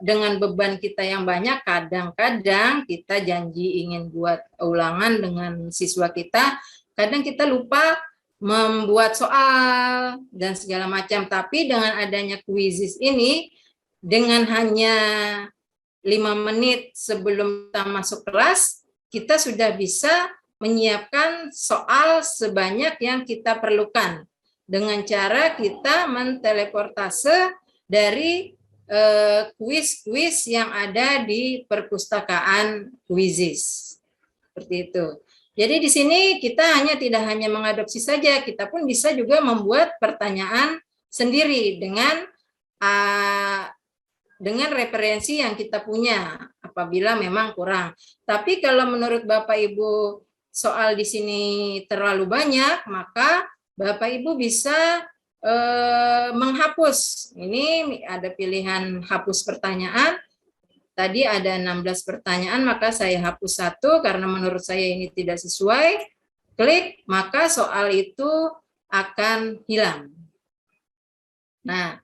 dengan beban kita yang banyak, kadang-kadang kita janji ingin buat ulangan dengan siswa kita, kadang kita lupa membuat soal dan segala macam. Tapi dengan adanya Quizizz ini, dengan hanya 5 menit sebelum kita masuk kelas, kita sudah bisa menyiapkan soal sebanyak yang kita perlukan dengan cara kita menteleportase dari kuis-kuis yang ada di perpustakaan Quizizz. Seperti itu. Jadi di sini kita tidak hanya mengadopsi saja, kita pun bisa juga membuat pertanyaan sendiri dengan referensi yang kita punya apabila memang kurang. Tapi kalau menurut Bapak Ibu soal di sini terlalu banyak, maka Bapak Ibu bisa menghapus. Ini ada pilihan hapus pertanyaan. Tadi ada 16 pertanyaan, maka saya hapus 1 karena menurut saya ini tidak sesuai. Klik, maka soal itu akan hilang. Nah,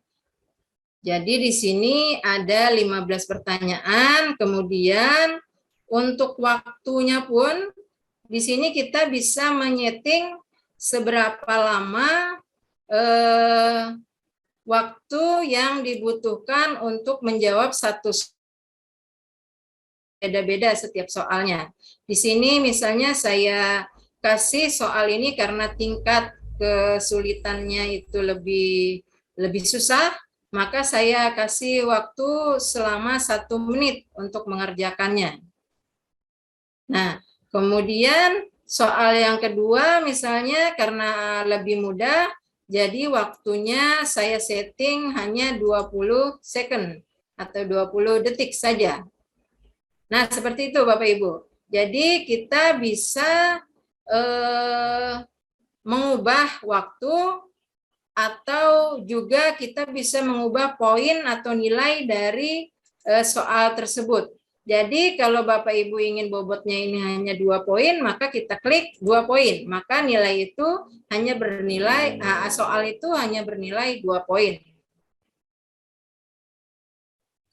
jadi di sini ada 15 pertanyaan, kemudian untuk waktunya pun di sini kita bisa menyeting seberapa lama waktu yang dibutuhkan untuk menjawab satu, beda-beda setiap soalnya. Di sini misalnya saya kasih soal ini karena tingkat kesulitannya itu lebih susah, maka saya kasih waktu selama 1 menit untuk mengerjakannya. Nah, kemudian soal yang kedua misalnya karena lebih mudah, jadi waktunya saya setting hanya 20 second atau 20 detik saja. Nah, seperti itu Bapak Ibu. Jadi kita bisa mengubah waktu atau juga kita bisa mengubah poin atau nilai dari soal tersebut. Jadi kalau Bapak Ibu ingin bobotnya ini hanya 2 poin, maka kita klik 2 poin. Maka nilai itu hanya bernilai, soal itu hanya bernilai 2 poin.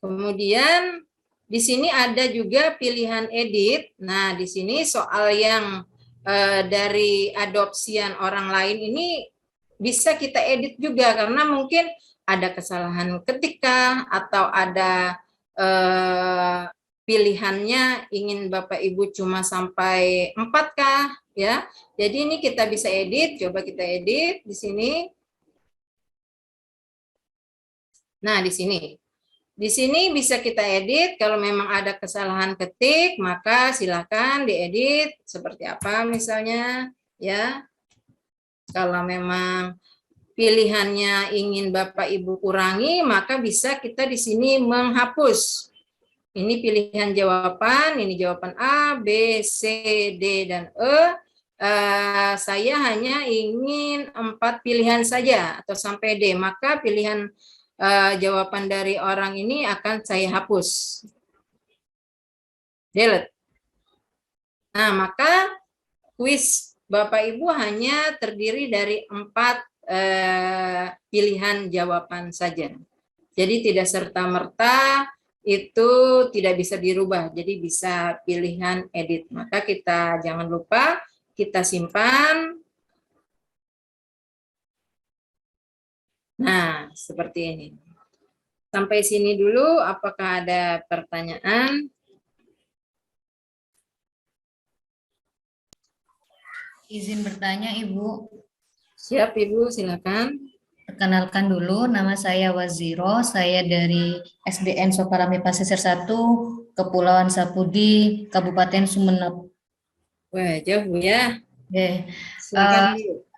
Kemudian di sini ada juga pilihan edit. Nah, di sini soal yang dari adopsian orang lain ini bisa kita edit juga karena mungkin ada kesalahan ketika atau ada pilihannya ingin Bapak Ibu cuma sampai 4 kah ya. Jadi ini kita bisa edit, coba kita edit di sini. Nah, di sini. Di sini bisa kita edit, kalau memang ada kesalahan ketik, maka silakan diedit seperti apa misalnya, ya. Kalau memang pilihannya ingin Bapak Ibu kurangi, maka bisa kita di sini menghapus. Ini pilihan jawaban, ini jawaban A, B, C, D, dan E. Saya hanya ingin 4 pilihan saja atau sampai D, maka pilihan jawaban dari orang ini akan saya hapus. Delete. Nah, maka kuis Bapak Ibu hanya terdiri dari 4 pilihan jawaban saja. Jadi tidak serta-merta itu tidak bisa dirubah. Jadi bisa pilihan edit. Maka kita jangan lupa kita simpan. Nah, seperti ini. Sampai sini dulu, apakah ada pertanyaan? Izin bertanya, Ibu. Siap, Ibu, silakan. Perkenalkan dulu, nama saya Waziro, saya dari SDN Sokalami Pasisir 1, Kepulauan Sapudi, Kabupaten Sumeneb. Wah, jauh ya. Oke. Silakan, Ibu.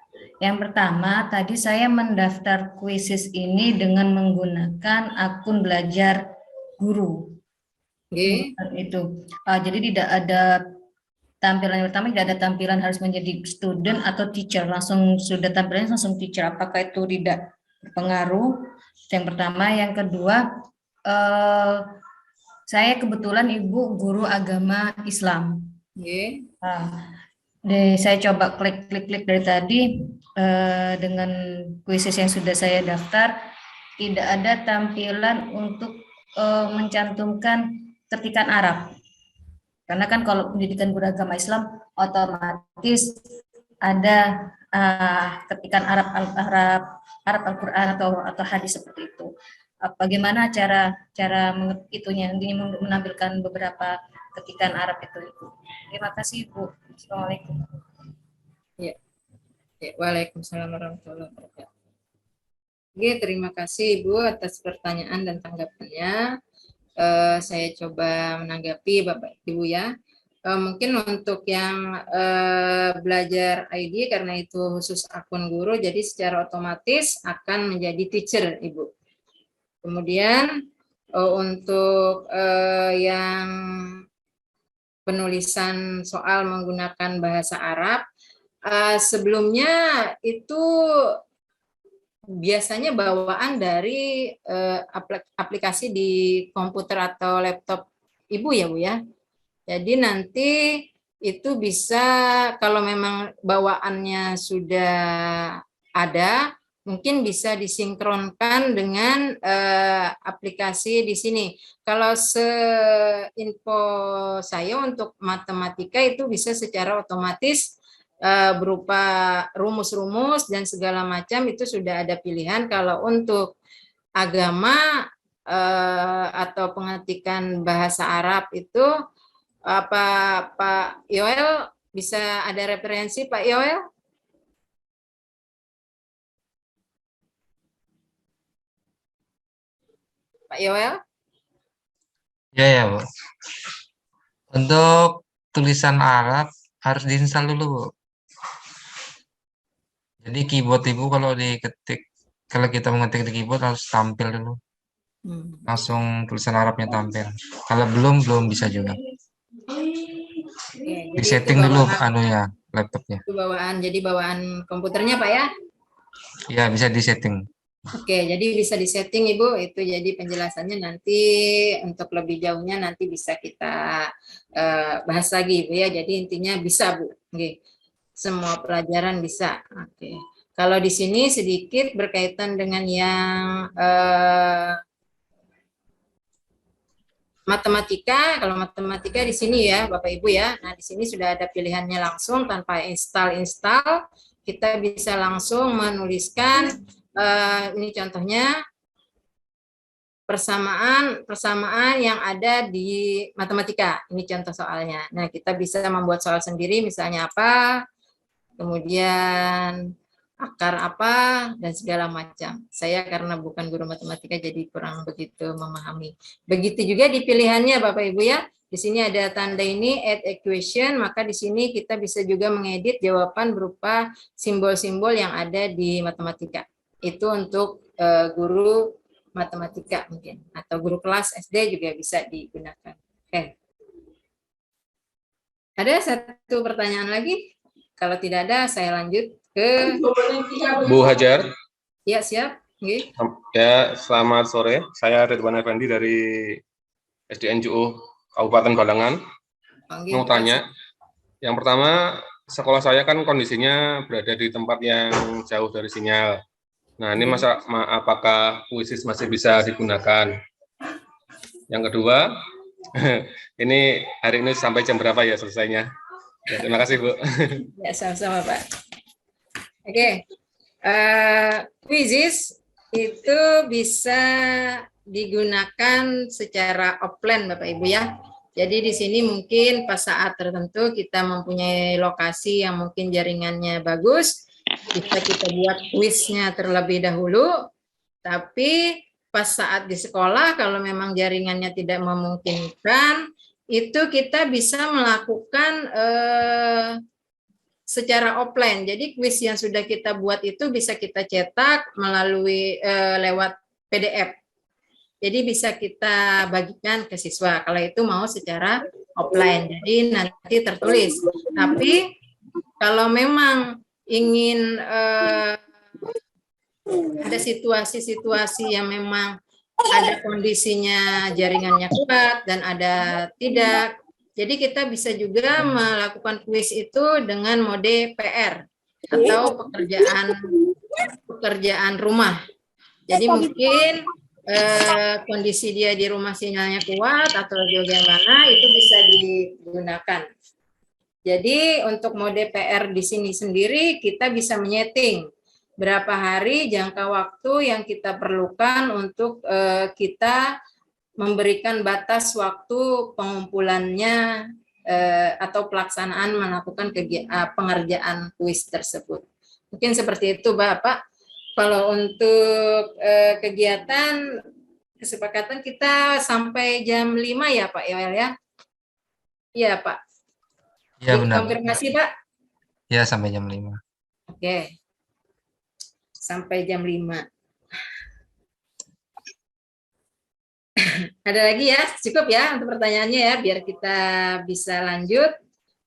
Yang pertama, tadi saya mendaftar kuisis ini dengan menggunakan akun belajar guru. Oke. Itu. Jadi tidak ada tampilan yang pertama, tidak ada tampilan harus menjadi student atau teacher. Langsung sudah tampilannya langsung teacher. Apakah itu tidak berpengaruh? Yang pertama. Yang kedua, saya kebetulan Ibu guru agama Islam. Oke. Saya coba klik dari tadi dengan kuisis yang sudah saya daftar, tidak ada tampilan untuk mencantumkan ketikan Arab. Karena kan kalau pendidikan guru agama Islam otomatis ada ketikan Arab Al-Quran atau hadis seperti itu. Bagaimana cara itunya? Ini menampilkan beberapa ketikan Arab itu, Ibu. Terima kasih, Ibu. Assalamualaikum. Ya. Waalaikumsalam warahmatullahi wabarakatuh. Oke, terima kasih Ibu atas pertanyaan dan tanggapannya. Saya coba menanggapi Bapak Ibu ya. Mungkin untuk yang belajar ID karena itu khusus akun guru, jadi secara otomatis akan menjadi teacher Ibu. Kemudian untuk yang penulisan soal menggunakan bahasa Arab. Sebelumnya itu biasanya bawaan dari aplikasi di komputer atau laptop Ibu ya Bu ya. Jadi nanti itu bisa kalau memang bawaannya sudah ada, mungkin bisa disinkronkan dengan aplikasi di sini. Kalau seinfo saya untuk matematika itu bisa secara otomatis berupa rumus-rumus dan segala macam itu sudah ada pilihan. Kalau untuk agama atau pengetikan bahasa Arab itu apa Pak Yoel bisa ada referensi Pak Yoel? Pak Yoel? Ya, Bu. Untuk tulisan Arab harus diinstal dulu, Bu. Jadi keyboard Ibu kalau kita mengetik di keyboard harus tampil dulu. Langsung tulisan Arabnya tampil. Kalau belum bisa juga. Oke, Di jadi setting itu dulu bawaan, laptopnya. jadi bawaan komputernya Pak ya? Ya, bisa di setting. Oke, jadi bisa disetting Ibu, itu jadi penjelasannya nanti untuk lebih jauhnya nanti bisa kita bahas lagi Ibu ya. Jadi intinya bisa Bu, oke. Semua pelajaran bisa. Oke. Kalau di sini sedikit berkaitan dengan yang matematika. Kalau matematika di sini ya Bapak Ibu ya. Nah, di sini sudah ada pilihannya langsung tanpa install. Kita bisa langsung menuliskan ini contohnya persamaan yang ada di matematika. Ini contoh soalnya. Nah, kita bisa membuat soal sendiri misalnya apa, kemudian akar apa, dan segala macam. Saya karena bukan guru matematika jadi kurang begitu memahami. Begitu juga di pilihannya Bapak Ibu ya. Di sini ada tanda ini add equation, maka di sini kita bisa juga mengedit jawaban berupa simbol-simbol yang ada di matematika. Itu untuk guru matematika mungkin, atau guru kelas SD juga bisa digunakan. Oke. Ada satu pertanyaan lagi? Kalau tidak ada, saya lanjut ke Bu Hajar. Ya, siap. Okay. Ya, selamat sore. Saya Ridwan Effendi dari SDNJU Kabupaten Balangan. Okay. Mau tanya, yang pertama, sekolah saya kan kondisinya berada di tempat yang jauh dari sinyal. Nah, ini apakah Quizzes masih bisa digunakan? Yang kedua, ini hari ini sampai jam berapa ya selesainya? Ya, terima kasih, Bu. Ya, sama-sama, Pak. Oke. Quizzes itu bisa digunakan secara offline, Bapak Ibu ya. Jadi di sini mungkin pas saat tertentu kita mempunyai lokasi yang mungkin jaringannya bagus, bisa kita buat quiznya terlebih dahulu. Tapi pas saat di sekolah kalau memang jaringannya tidak memungkinkan, itu kita bisa melakukan secara offline. Jadi kuis yang sudah kita buat itu bisa kita cetak melalui lewat PDF. Jadi bisa kita bagikan ke siswa kalau itu mau secara offline. Jadi nanti tertulis. Tapi kalau memang ingin ada situasi-situasi yang memang ada kondisinya jaringannya kuat dan ada tidak, jadi kita bisa juga melakukan kuis itu dengan mode PR atau pekerjaan rumah. Jadi mungkin kondisi dia di rumah sinyalnya kuat atau bagaimana itu bisa digunakan. Jadi untuk mode PR di sini sendiri kita bisa menyeting berapa hari jangka waktu yang kita perlukan untuk kita memberikan batas waktu pengumpulannya atau pelaksanaan melakukan pengerjaan kuis tersebut. Mungkin seperti itu Bapak. Kalau untuk kegiatan kesepakatan kita sampai jam 5 ya Pak Yoel ya? Iya Pak. Iya benar. Konfirmasi Pak? Ya sampai jam 5. Oke. Sampai jam 5. Ada lagi ya? Cukup ya untuk pertanyaannya ya, biar kita bisa lanjut.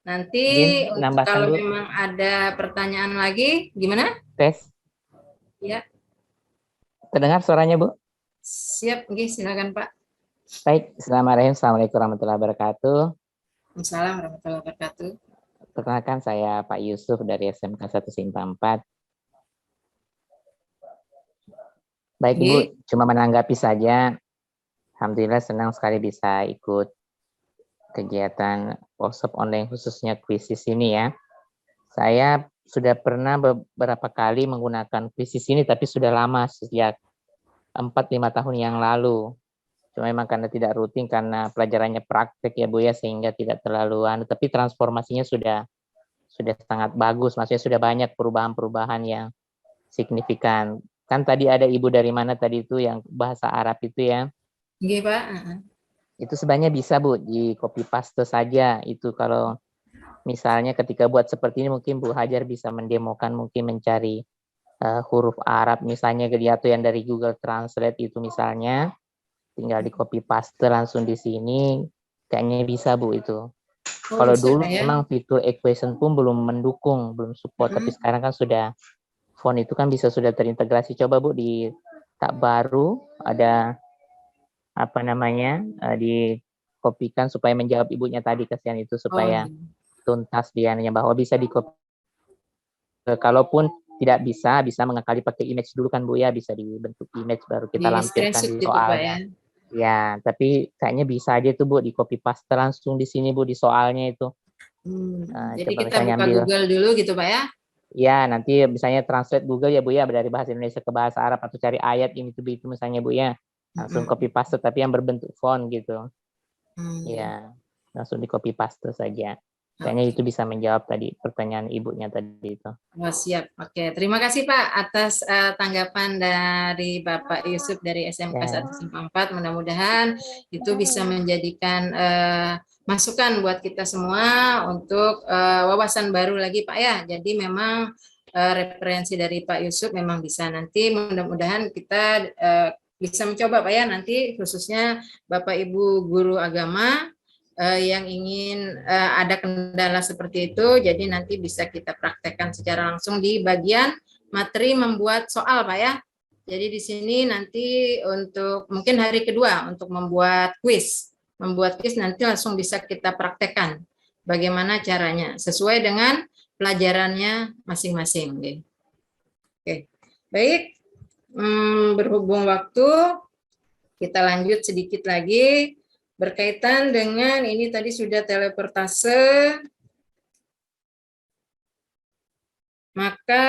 Nanti Izin untuk nambahkan kalau Bu, memang ada pertanyaan lagi, gimana? tes. Ya, Terdengar suaranya Bu? siap. Oke, silakan Pak. Baik, Assalamualaikum warahmatullahi wabarakatuh. Assalamualaikum warahmatullahi wabarakatuh. Perkenalkan saya Pak Yusuf dari SMK 1 Simpang 4. Baik Ibu, cuma menanggapi saja. Alhamdulillah senang sekali bisa ikut kegiatan workshop online khususnya kuisis ini ya. Saya sudah pernah beberapa kali menggunakan kuisis ini, tapi sudah lama, sejak 4-5 tahun yang lalu. Cuma memang karena tidak rutin, karena pelajarannya praktek ya Bu ya, sehingga tidak terlalu tapi transformasinya sudah sangat bagus, maksudnya sudah banyak perubahan-perubahan yang signifikan. Kan tadi ada Ibu dari mana tadi itu yang bahasa Arab itu ya. Iya Pak. Itu sebenarnya bisa Bu, di copy paste saja. Itu kalau misalnya ketika buat seperti ini mungkin Bu Hajar bisa mendemokan, mungkin mencari huruf Arab misalnya atau yang dari Google Translate itu misalnya, tinggal di copy paste langsung di sini, kayaknya bisa Bu itu. Kalau dulu memang fitur equation pun belum mendukung, belum support, tapi sekarang kan sudah, font itu kan bisa sudah terintegrasi. Coba Bu di tab baru ada apa namanya, dikopikan supaya menjawab ibunya tadi, kasihan itu, supaya tuntas dia nanya bahwa bisa dikopi. Kalaupun tidak bisa mengakali pakai image dulu kan Bu ya, bisa dibentuk image baru kita lampirkan di soalnya. Ya, tapi kayaknya bisa aja tuh Bu, di copy paste langsung di sini Bu, di soalnya itu. Jadi kita buka Google dulu gitu Pak ya? Ya, nanti misalnya translate Google ya Bu ya, dari bahasa Indonesia ke bahasa Arab, atau cari ayat ini tuh itu misalnya Bu ya, langsung copy paste tapi yang berbentuk font gitu. Ya, langsung di copy paste saja. Kayaknya itu bisa menjawab tadi pertanyaan ibunya tadi itu. Oh, siap. Oke, terima kasih Pak atas tanggapan dari Bapak Yusuf dari SMK 1 Simpang 4. Mudah-mudahan itu bisa menjadikan masukan buat kita semua untuk wawasan baru lagi Pak ya. Jadi memang referensi dari Pak Yusuf memang bisa, nanti mudah-mudahan kita bisa mencoba Pak ya, nanti khususnya Bapak Ibu guru agama yang ingin ada kendala seperti itu, jadi nanti bisa kita praktekkan secara langsung di bagian materi membuat soal Pak ya. Jadi di sini nanti untuk mungkin hari kedua untuk membuat kuis nanti langsung bisa kita praktekkan bagaimana caranya sesuai dengan pelajarannya masing-masing. Oke. Baik, berhubung waktu kita lanjut sedikit lagi. Berkaitan dengan ini tadi sudah teleportase, maka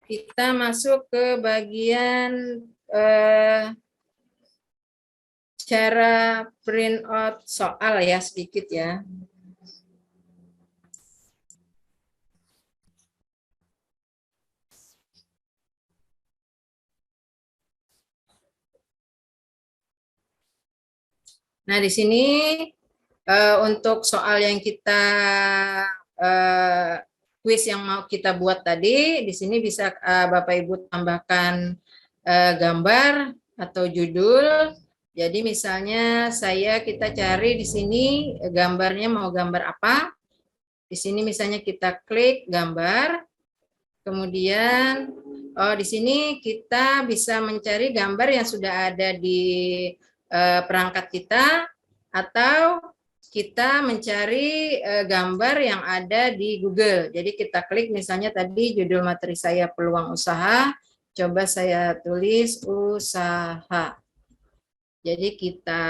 kita masuk ke bagian cara print out soal ya, sedikit ya. Nah, di sini untuk soal yang kita kuis yang mau kita buat tadi, di sini bisa Bapak Ibu tambahkan gambar atau judul. Jadi misalnya kita cari di sini gambarnya mau gambar apa. Di sini misalnya kita klik gambar. Kemudian di sini kita bisa mencari gambar yang sudah ada di perangkat kita, atau kita mencari gambar yang ada di Google. Jadi kita klik misalnya tadi judul materi saya peluang usaha, coba saya tulis usaha. Jadi kita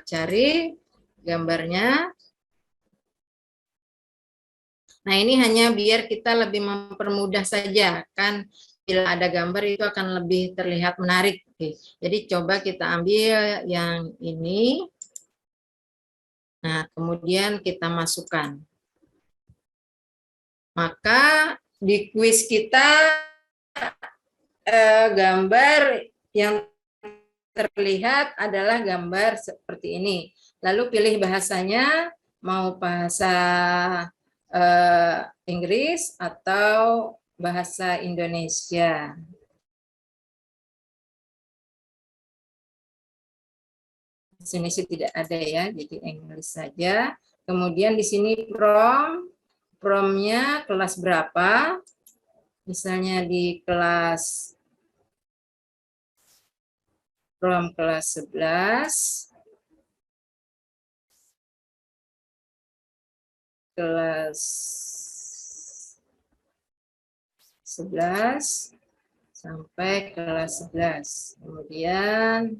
cari gambarnya. Nah, ini hanya biar kita lebih mempermudah saja, kan bila ada gambar itu akan lebih terlihat menarik. Oke. Jadi coba kita ambil yang ini. Nah, kemudian kita masukkan. Maka di kuis kita gambar yang terlihat adalah gambar seperti ini. Lalu pilih bahasanya, mau bahasa Inggris atau bahasa Indonesia. Indonesia tidak ada ya, jadi English saja. Kemudian di sini promnya kelas berapa? Misalnya di prom kelas 11, kelas 11 sampai kelas 11. Kemudian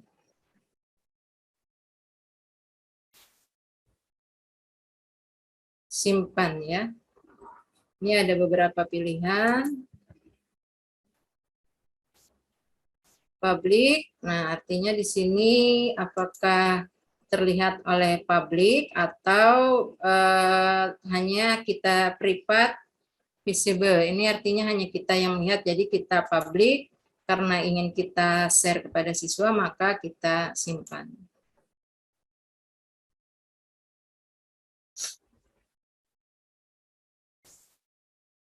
simpan ya. Ini ada beberapa pilihan. Publik, nah artinya di sini apakah terlihat oleh publik atau hanya kita private visible. Ini artinya hanya kita yang melihat, jadi kita publik karena ingin kita share kepada siswa maka kita simpan.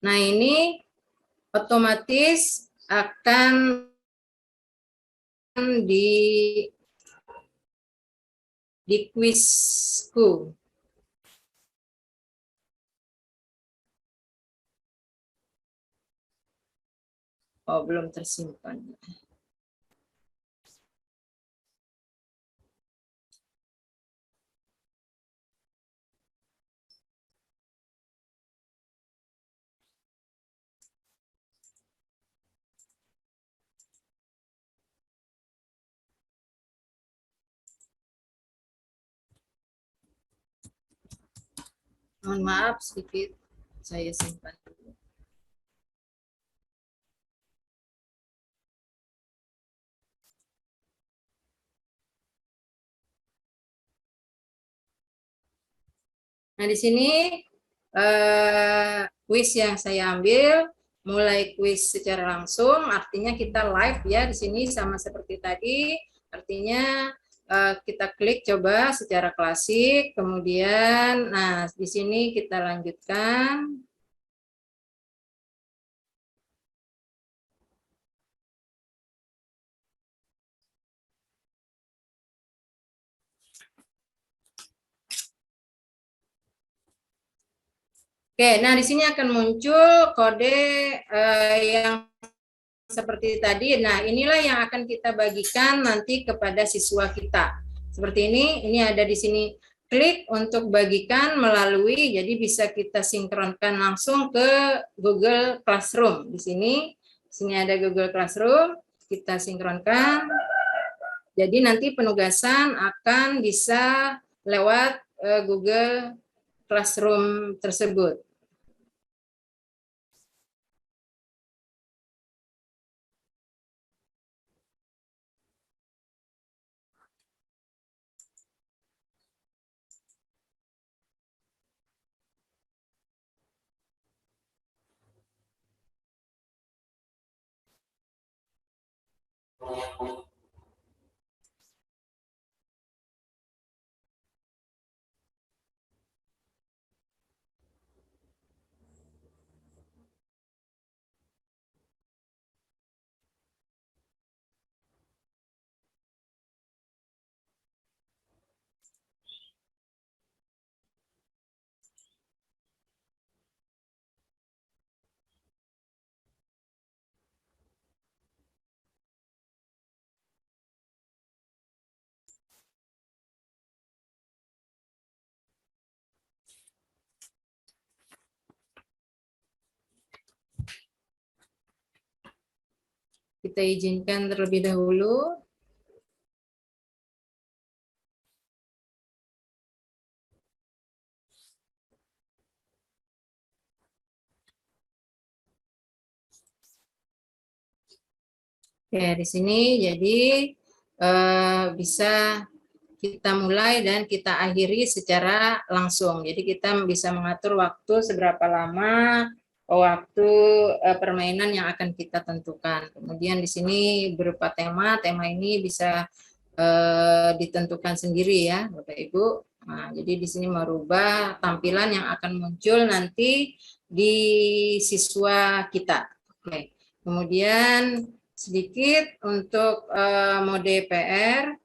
Nah ini otomatis akan di kuisku. Oh, belum tersimpan. Mohon maaf sedikit, saya simpan dulu. Nah, di sini kuis yang saya ambil mulai kuis secara langsung, artinya kita live ya di sini sama seperti tadi, artinya kita klik coba secara klasik, kemudian nah di sini kita lanjutkan. Oke, nah di sini akan muncul kode yang seperti tadi. Nah, inilah yang akan kita bagikan nanti kepada siswa kita. Seperti ini ada di sini klik untuk bagikan melalui, jadi bisa kita sinkronkan langsung ke Google Classroom. Di sini ada Google Classroom, kita sinkronkan. Jadi nanti penugasan akan bisa lewat Google Classroom tersebut. Kita izinkan terlebih dahulu. Oke, di sini jadi bisa kita mulai dan kita akhiri secara langsung. Jadi kita bisa mengatur waktu seberapa lama waktu permainan yang akan kita tentukan. Kemudian di sini berupa tema ini bisa ditentukan sendiri ya, Bapak Ibu. Nah, jadi di sini merubah tampilan yang akan muncul nanti di siswa kita. Oke. Kemudian sedikit untuk mode PR.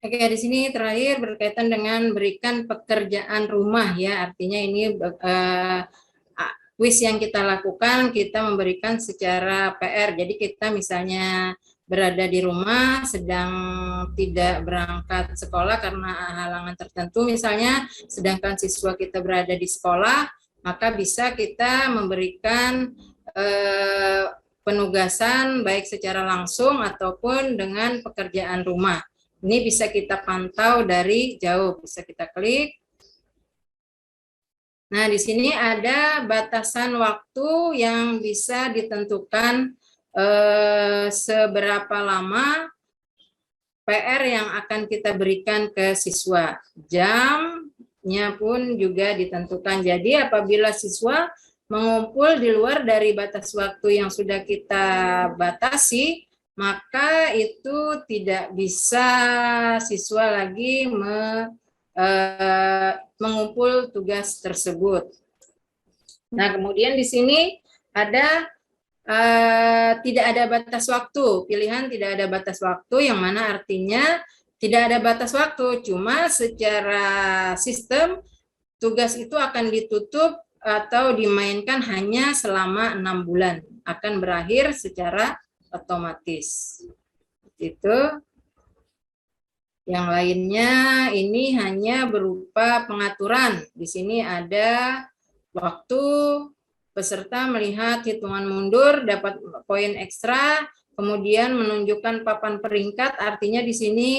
Oke, di sini terakhir berkaitan dengan berikan pekerjaan rumah ya. Artinya ini kuis yang kita lakukan, kita memberikan secara PR. Jadi kita misalnya berada di rumah, sedang tidak berangkat sekolah karena halangan tertentu misalnya, sedangkan siswa kita berada di sekolah, maka bisa kita memberikan penugasan baik secara langsung ataupun dengan pekerjaan rumah. Ini bisa kita pantau dari jauh, bisa kita klik. Nah, di sini ada batasan waktu yang bisa ditentukan seberapa lama PR yang akan kita berikan ke siswa. Jamnya pun juga ditentukan. Jadi apabila siswa mengumpul di luar dari batas waktu yang sudah kita batasi, maka itu tidak bisa siswa lagi mengumpul tugas tersebut. Nah, kemudian di sini ada tidak ada batas waktu, pilihan tidak ada batas waktu, yang mana artinya tidak ada batas waktu, cuma secara sistem tugas itu akan ditutup atau dimainkan hanya selama 6 bulan, akan berakhir secara otomatis. Itu. Yang lainnya ini hanya berupa pengaturan. Di sini ada waktu, peserta melihat hitungan mundur, dapat poin ekstra, kemudian menunjukkan papan peringkat, artinya di sini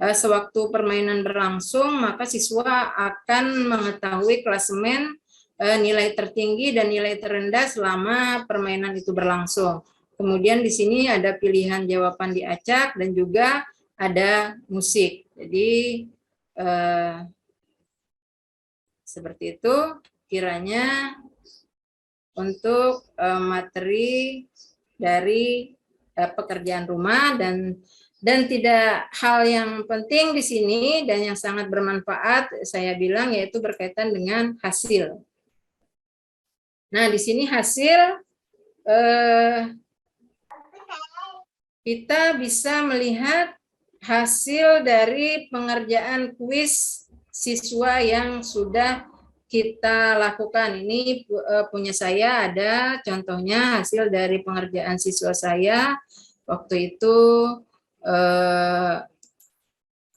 sewaktu permainan berlangsung, maka siswa akan mengetahui klasemen nilai tertinggi dan nilai terendah selama permainan itu berlangsung. Kemudian di sini ada pilihan jawaban diacak dan juga ada musik. Jadi seperti itu kiranya untuk materi dari pekerjaan rumah, dan tidak hal yang penting di sini dan yang sangat bermanfaat saya bilang yaitu berkaitan dengan hasil. Nah, di sini hasil kita bisa melihat hasil dari pengerjaan kuis siswa yang sudah kita lakukan. Ini punya saya, ada contohnya hasil dari pengerjaan siswa saya waktu itu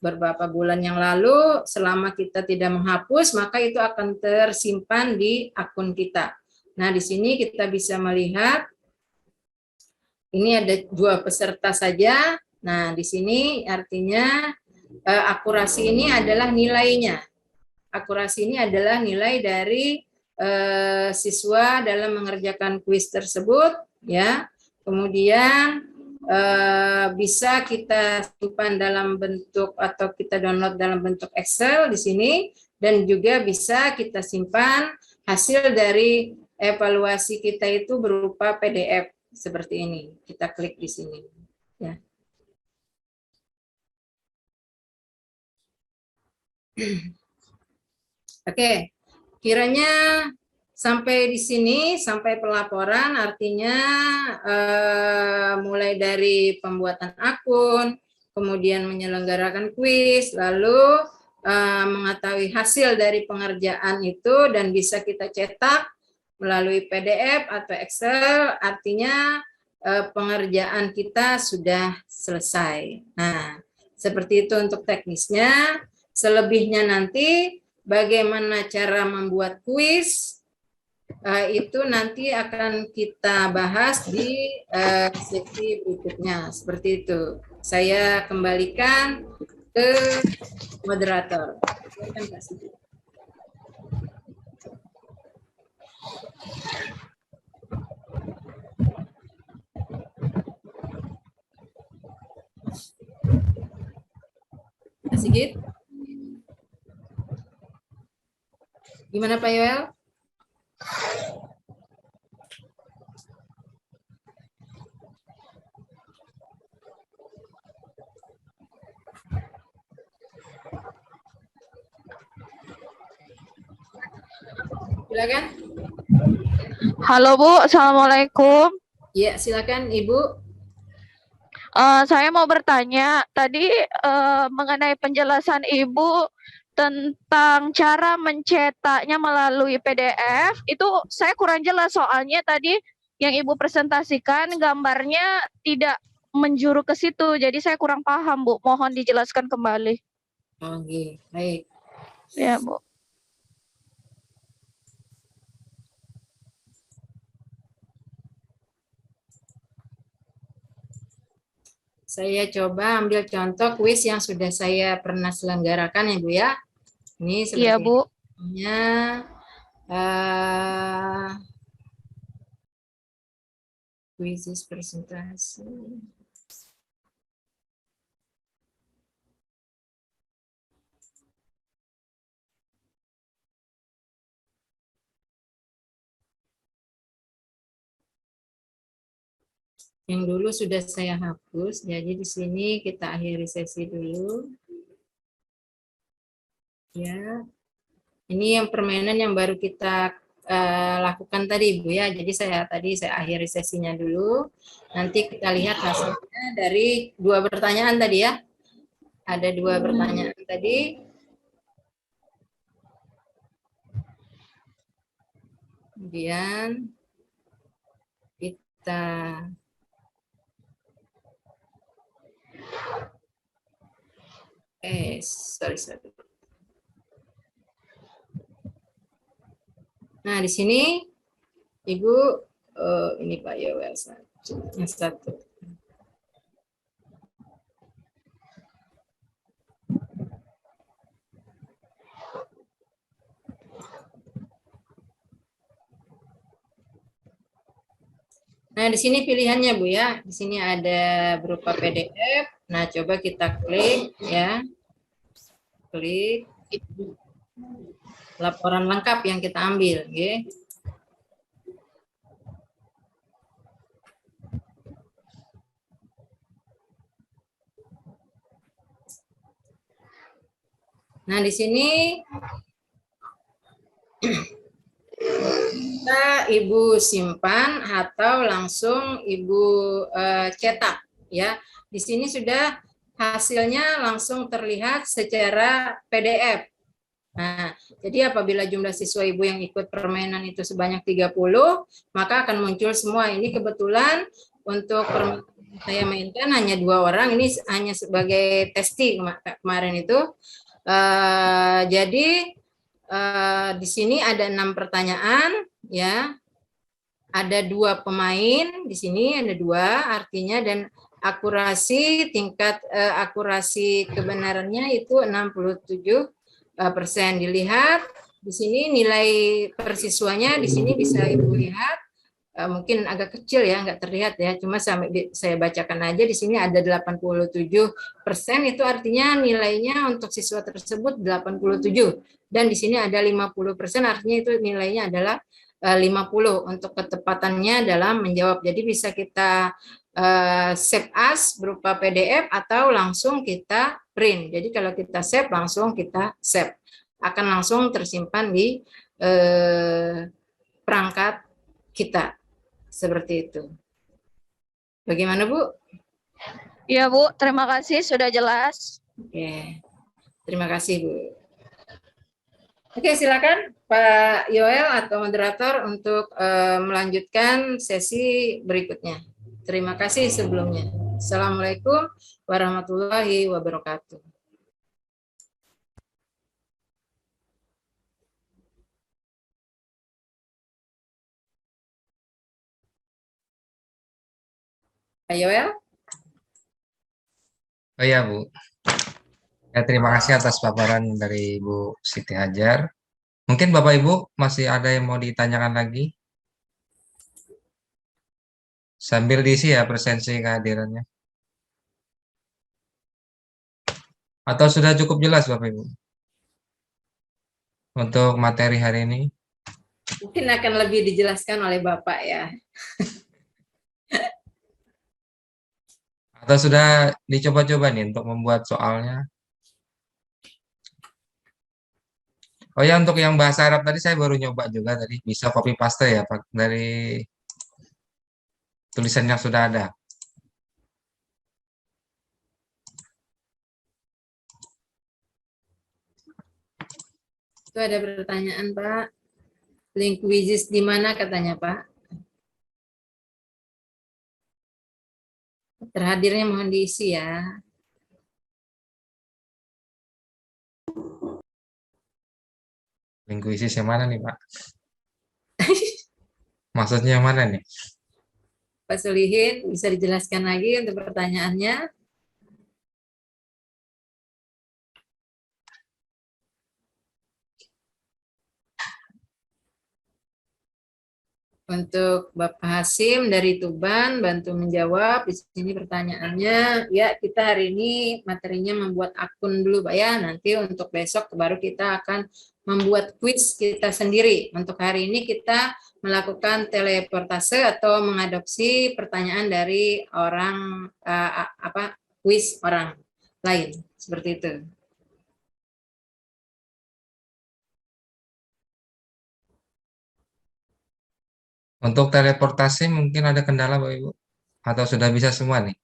beberapa bulan yang lalu. Selama kita tidak menghapus, maka itu akan tersimpan di akun kita. Nah, di sini kita bisa melihat ini ada 2 peserta saja. Nah, di sini artinya akurasi ini adalah nilainya. Akurasi ini adalah nilai dari siswa dalam mengerjakan kuis tersebut, ya. Kemudian bisa kita simpan dalam bentuk atau kita download dalam bentuk Excel di sini, dan juga bisa kita simpan hasil dari evaluasi kita itu berupa PDF seperti ini. Kita klik di sini, ya. Oke, kiranya sampai di sini, sampai pelaporan, artinya mulai dari pembuatan akun, kemudian menyelenggarakan kuis, lalu mengetahui hasil dari pengerjaan itu dan bisa kita cetak melalui PDF atau Excel, artinya pengerjaan kita sudah selesai. Nah, seperti itu untuk teknisnya. Selebihnya nanti bagaimana cara membuat kuis, itu nanti akan kita bahas di sesi berikutnya. Seperti itu. Saya kembalikan ke moderator. Pak Sigit? Gimana Pak Yoel? Silakan. Halo Bu, Assalamualaikum. Ya, silakan Ibu. Saya mau bertanya tadi mengenai penjelasan Ibu tentang cara mencetaknya melalui PDF. Itu saya kurang jelas soalnya tadi yang Ibu presentasikan gambarnya tidak menjuru ke situ. Jadi saya kurang paham, Bu. Mohon dijelaskan kembali. Oke, baik. Ya, Bu. Saya coba ambil contoh kuis yang sudah saya pernah selenggarakan ya Bu ya. Ini seperti Iya, Bu. Kuisis presentasi. Yang dulu sudah saya hapus, jadi di sini kita akhiri sesi dulu. Ya, ini yang permainan yang baru kita lakukan tadi, Bu ya. Jadi saya akhiri sesinya dulu. Nanti kita lihat hasilnya dari 2 pertanyaan tadi ya. Ada 2 pertanyaan tadi. Kemudian kita sorry. Nah, di sini Ibu ini Pak Yowel yang satu. Nah, di sini pilihannya Bu ya. Di sini ada berupa PDF. Nah, coba kita klik ya. Klik laporan lengkap yang kita ambil, ya. Nah, di sini kita Ibu simpan atau langsung Ibu cetak ya. Di sini sudah hasilnya langsung terlihat secara PDF. Nah, jadi apabila jumlah siswa Ibu yang ikut permainan itu sebanyak 30, maka akan muncul semua. Ini kebetulan untuk permainan saya mainkan hanya 2 orang, ini hanya sebagai testing kemarin itu. Jadi di sini ada 6 pertanyaan, ya. Ada 2 pemain di sini, ada 2 artinya, dan akurasi tingkat akurasi kebenarannya itu 67%. Dilihat di sini nilai persiswanya di sini bisa Ibu lihat, mungkin agak kecil ya, nggak terlihat ya, cuma saya bacakan aja. Di sini ada 87%, itu artinya nilainya untuk siswa tersebut 87, dan di sini ada 50%, artinya itu nilainya adalah 50 untuk ketepatannya dalam menjawab. Jadi bisa kita save as berupa PDF atau langsung kita print. Jadi kalau kita save, langsung kita save, akan langsung tersimpan di perangkat kita. Seperti itu. Bagaimana, Bu? Iya, Bu. Terima kasih, sudah jelas. Oke. Terima kasih, Bu. Oke, silakan Pak Yoel atau moderator untuk melanjutkan sesi berikutnya. Terima kasih sebelumnya. Assalamualaikum warahmatullahi wabarakatuh. Pak Yoel? Oh iya, Bu. Ya, terima kasih atas paparan dari Bu Siti Hajar. Mungkin Bapak Ibu masih ada yang mau ditanyakan lagi? Sambil diisi ya presensi kehadirannya. Atau sudah cukup jelas Bapak Ibu? Untuk materi hari ini? Mungkin akan lebih dijelaskan oleh Bapak ya. Atau sudah dicoba-coba nih untuk membuat soalnya? Oh ya, untuk yang bahasa Arab tadi saya baru nyoba juga tadi. Bisa copy paste ya Pak, dari tulisan yang sudah ada. Itu ada pertanyaan, Pak. Link quizzes di mana katanya, Pak? Terhadirnya mohon diisi ya. Lingkuisis yang mana nih, Pak? Maksudnya yang mana nih? Pak Solihin, bisa dijelaskan lagi untuk pertanyaannya? Untuk Bapak Hasim dari Tuban, bantu menjawab. Di sini pertanyaannya, ya kita hari ini materinya membuat akun dulu Pak ya. Nanti untuk besok baru kita akan membuat quiz kita sendiri. Untuk hari ini kita melakukan teleportase atau mengadopsi pertanyaan dari orang, quiz orang lain. Seperti itu. Untuk teleportasi mungkin ada kendala Bapak Ibu? Atau sudah bisa semua nih?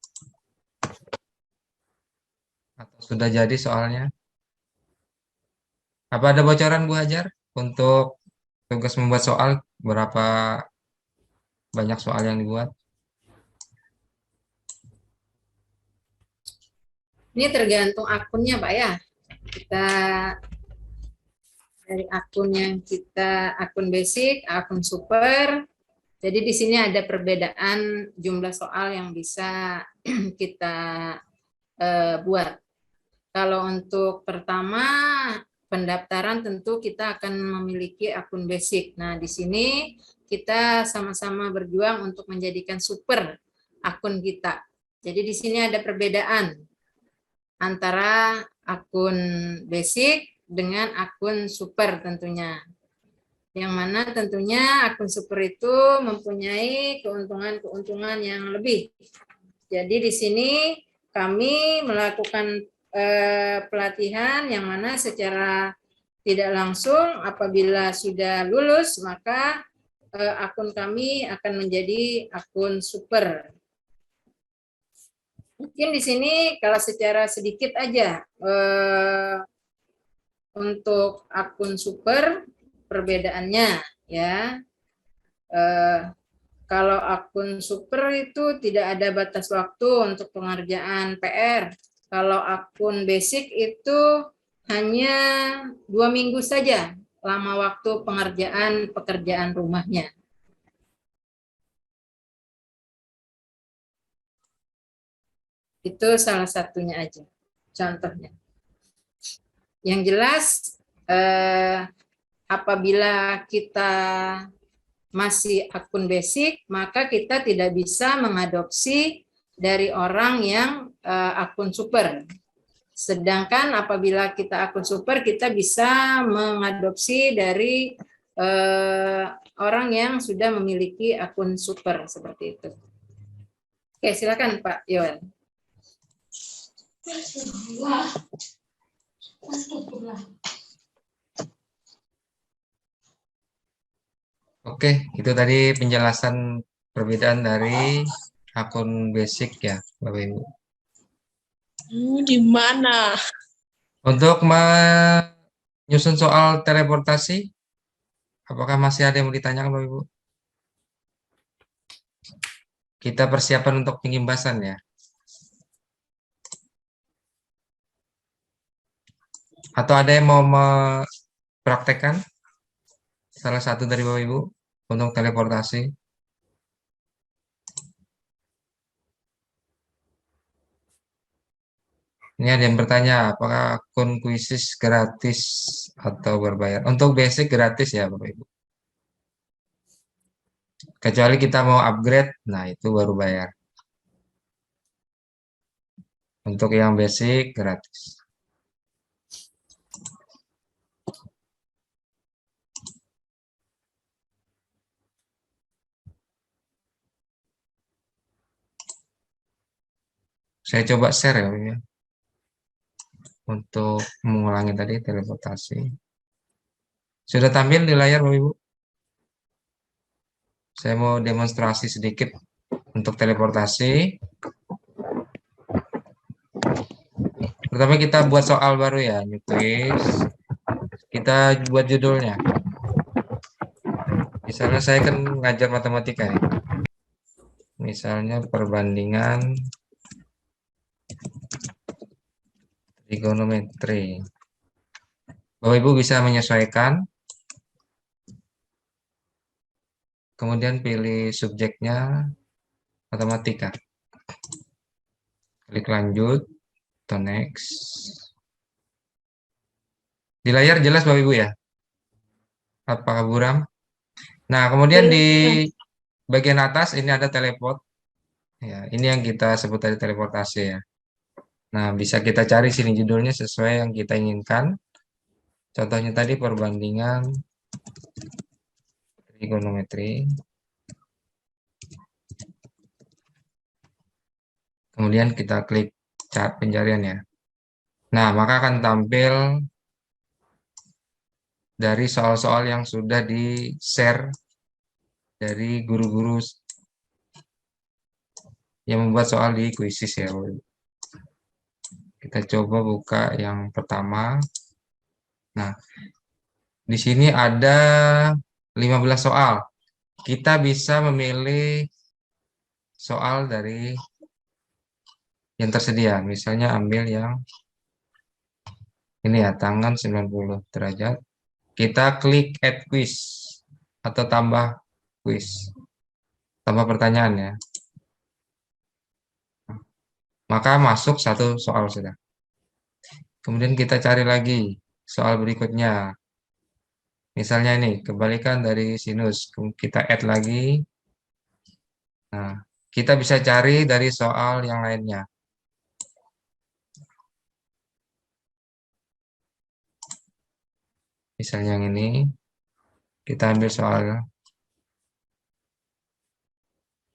Atau sudah jadi soalnya? Apa ada bocoran Bu Hajar untuk tugas membuat soal? Berapa banyak soal yang dibuat? Ini tergantung akunnya Pak ya. Kita dari akun yang kita, akun basic, akun super. Jadi di sini ada perbedaan jumlah soal yang bisa kita buat. Kalau untuk pertama pendaftaran tentu kita akan memiliki akun basic. Nah, di sini kita sama-sama berjuang untuk menjadikan super akun kita. Jadi di sini ada perbedaan antara akun basic dengan akun super tentunya. Yang mana tentunya akun super itu mempunyai keuntungan-keuntungan yang lebih. Jadi di sini kami melakukan pelatihan yang mana secara tidak langsung apabila sudah lulus maka akun kami akan menjadi akun super. Mungkin di sini kalau secara sedikit aja untuk akun super perbedaannya ya. Kalau akun super itu tidak ada batas waktu untuk pengerjaan PR. Kalau akun basic itu hanya 2 minggu saja lama waktu pengerjaan pekerjaan rumahnya. Itu salah satunya aja, contohnya. Yang jelas, apabila kita masih akun basic, maka kita tidak bisa mengadopsi dari orang yang akun super. Sedangkan apabila kita akun super, kita bisa mengadopsi dari orang yang sudah memiliki akun super, seperti itu. Oke, silakan Pak Yoel. Oke, itu tadi penjelasan perbedaan dari akun basic ya, Bapak Ibu. Di mana? Untuk menyusun soal teleportasi, apakah masih ada yang mau ditanyakan, Bapak Ibu? Kita persiapan untuk pengimbasan ya. Atau ada yang mau mempraktekkan salah satu dari Bapak Ibu untuk teleportasi? Ini ada yang bertanya, apakah akun Quizzes gratis atau berbayar? Untuk basic gratis ya Bapak Ibu. Kecuali kita mau upgrade, nah itu baru bayar. Untuk yang basic gratis. Saya coba share ya, Bapak Ibu. Untuk mengulangi tadi teleportasi. Sudah tampil di layar Bapak Ibu? Saya mau demonstrasi sedikit untuk teleportasi. Pertama kita buat soal baru ya, new quiz. kita buat judulnya. Misalnya saya kan ngajar matematika nih. Misalnya perbandingan trigonometri. Bapak Ibu bisa menyesuaikan. Kemudian pilih subjeknya matematika. Klik lanjut atau next. Di layar jelas Bapak Ibu ya? Apakah buram? Nah, kemudian di bagian atas ini ada teleport. Ya, ini yang kita sebut tadi teleportasi ya. Nah, bisa kita cari sini judulnya sesuai yang kita inginkan. Contohnya tadi perbandingan trigonometri. Kemudian kita klik pencarian ya. Nah, maka akan tampil dari soal-soal yang sudah di-share dari guru-guru yang membuat soal di Quizzes ya. Kita coba buka yang pertama. Nah, di sini ada 15 soal. Kita bisa memilih soal dari yang tersedia. Misalnya ambil yang ini ya, tangan 90 derajat. Kita klik add quiz atau tambah quiz. Tambah pertanyaan ya. Maka masuk satu soal sudah. Kemudian kita cari lagi soal berikutnya. Misalnya ini, kebalikan dari sinus. Kita add lagi. Nah, kita bisa cari dari soal yang lainnya. Misalnya yang ini, kita ambil soal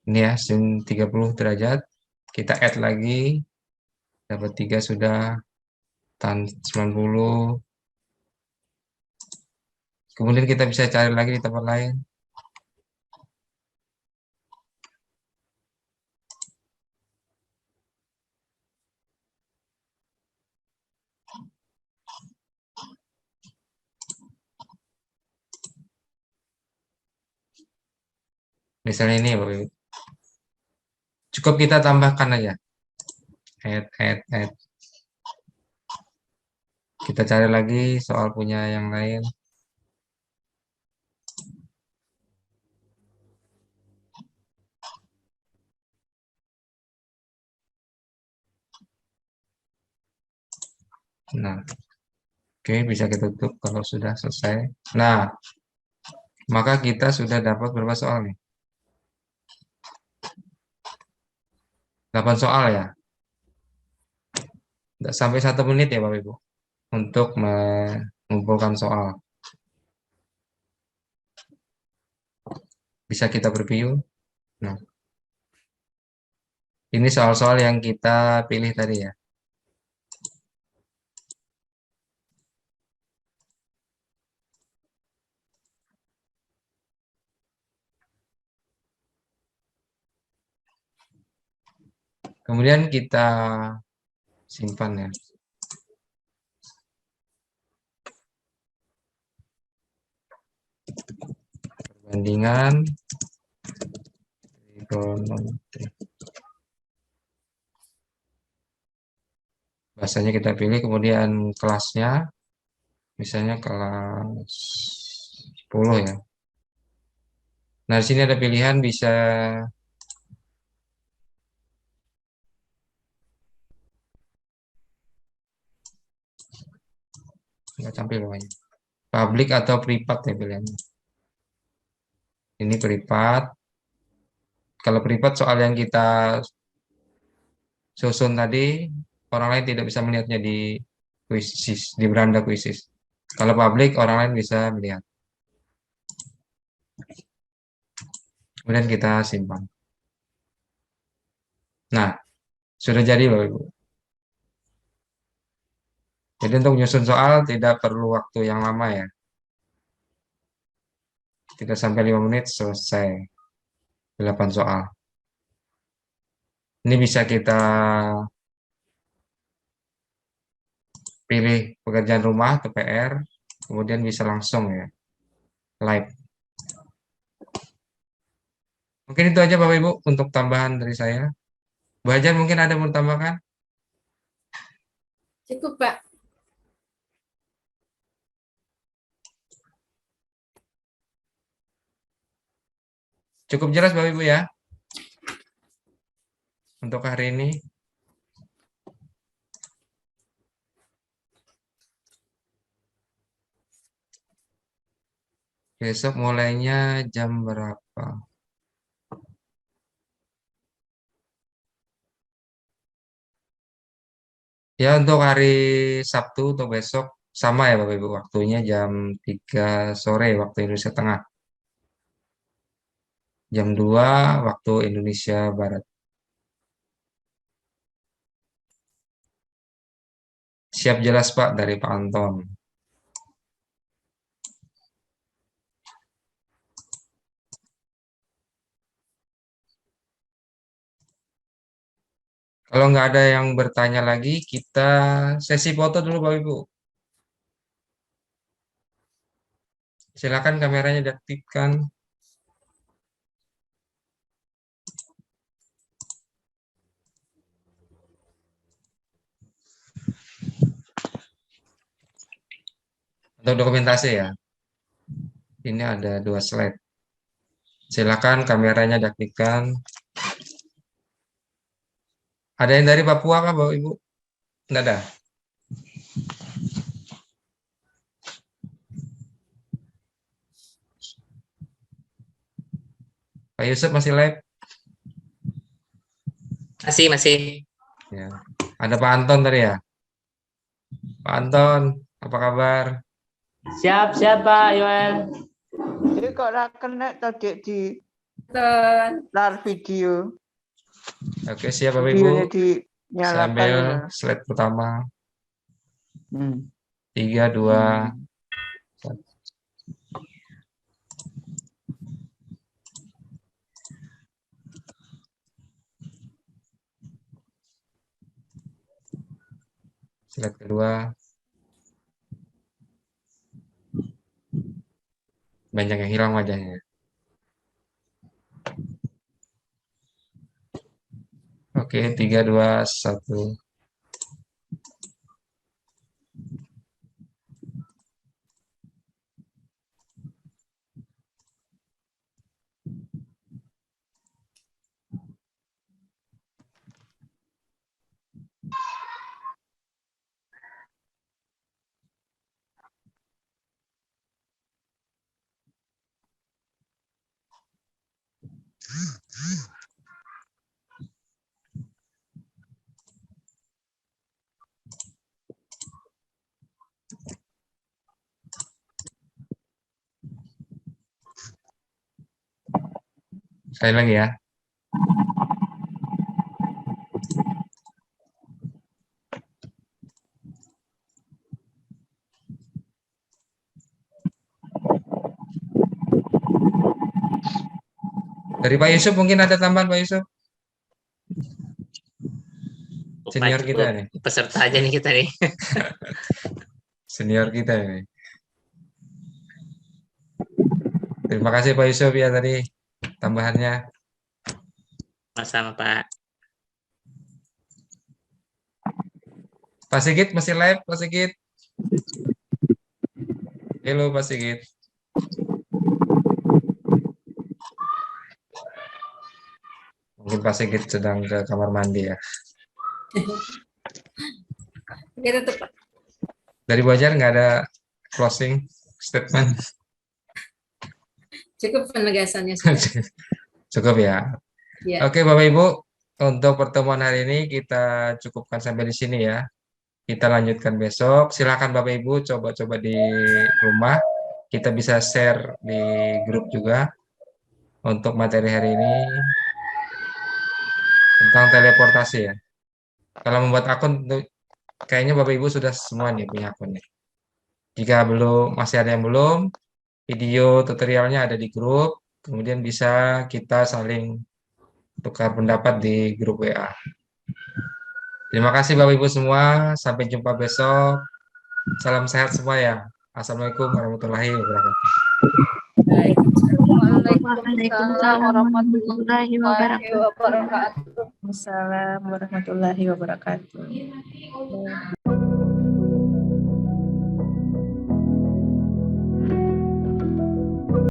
ini ya, sin 30 derajat. Kita add lagi, dapat 3 sudah, tan 90. Kemudian kita bisa cari lagi di tempat lain. Misalnya ini, Bapak Ibu. Cukup kita tambahkan aja. Add. Kita cari lagi soal punya yang lain. Nah, oke, bisa kita tutup kalau sudah selesai. Nah, maka kita sudah dapat berapa soal nih? 8 soal ya. Tidak sampai 1 menit ya Bapak Ibu untuk mengumpulkan soal. Bisa kita preview. Nah, ini soal-soal yang kita pilih tadi ya. Kemudian kita simpan ya. Perbandingan trigonometri. Bahasanya kita pilih, kemudian kelasnya, misalnya kelas 10 ya. Nah, di sini ada pilihan bisa nggak tampil pokoknya. Public atau privat ya pilihannya. Ini privat. Kalau privat soal yang kita susun tadi, orang lain tidak bisa melihatnya di Quizzes, di beranda Quizzes. Kalau public, orang lain bisa melihat. Kemudian kita simpan. Nah, sudah jadi Bapak Ibu. Jadi untuk menyusun soal tidak perlu waktu yang lama ya. 3 sampai 5 menit selesai. 8 soal. Ini bisa kita pilih pekerjaan rumah atau PR. kemudian bisa langsung ya live. Mungkin itu aja Bapak Ibu untuk tambahan dari saya. Bu Hajar mungkin ada mau tambahkan? Cukup, Pak. Cukup jelas Bapak Ibu ya untuk hari ini. Besok mulainya jam berapa? Ya untuk hari Sabtu untuk besok sama ya Bapak Ibu, waktunya jam 3 sore waktu Indonesia Tengah. Jam 2 waktu Indonesia Barat. Siap jelas Pak dari Pak Anton. Kalau nggak ada yang bertanya lagi, kita sesi foto dulu Bapak Ibu. Silakan kameranya diaktifkan. Untuk dokumentasi ya. Ini ada 2 slide. Silakan kameranya diaktifkan. Ada yang dari Papua kah Bapak Ibu? Enggak ada. Pak Yusuf masih live? Masih. Ya. Ada Pak Anton tadi ya? Pak Anton, apa kabar? Siap Pak Yoel. Ini kok ora kena tadi di lar video. Oke, siap Bapak Ibu. Videonya Saya dinyalakan. ambil ya. slide pertama. 3, 2, 1. Slide kedua. Banyak yang hilang wajahnya. Oke, 3, 2, 1. Sekali lagi ya. Dari Pak Yusuf mungkin ada tambahan Pak Yusuf? Senior kita nih. Peserta aja nih kita nih. Senior kita ini. Terima kasih Pak Yusuf ya tadi tambahannya. Sama Pak. Pak Sigit masih live, Pak Sigit? Halo Pak Sigit. Mungkin Pak Sigit sedang ke kamar mandi ya. Dari Bu Hajar nggak ada closing statement? Cukup penegasannya sudah. Cukup ya. Ya. Oke Bapak Ibu, untuk pertemuan hari ini kita cukupkan sampai di sini ya. Kita lanjutkan besok. Silakan Bapak Ibu coba-coba di rumah. Kita bisa share di grup juga untuk materi hari ini tentang teleportasi ya. Kalau membuat akun, kayaknya Bapak Ibu sudah semua nih punya akun nih. Jika belum, masih ada yang belum, video tutorialnya ada di grup. Kemudian bisa kita saling tukar pendapat di grup WA. Terima kasih Bapak Ibu semua. Sampai jumpa besok. Salam sehat semua ya. Assalamualaikum warahmatullahi wabarakatuh. Waalaikumsalam warahmatullahi wabarakatuh. Waalaikumsalam warahmatullahi wabarakatuh.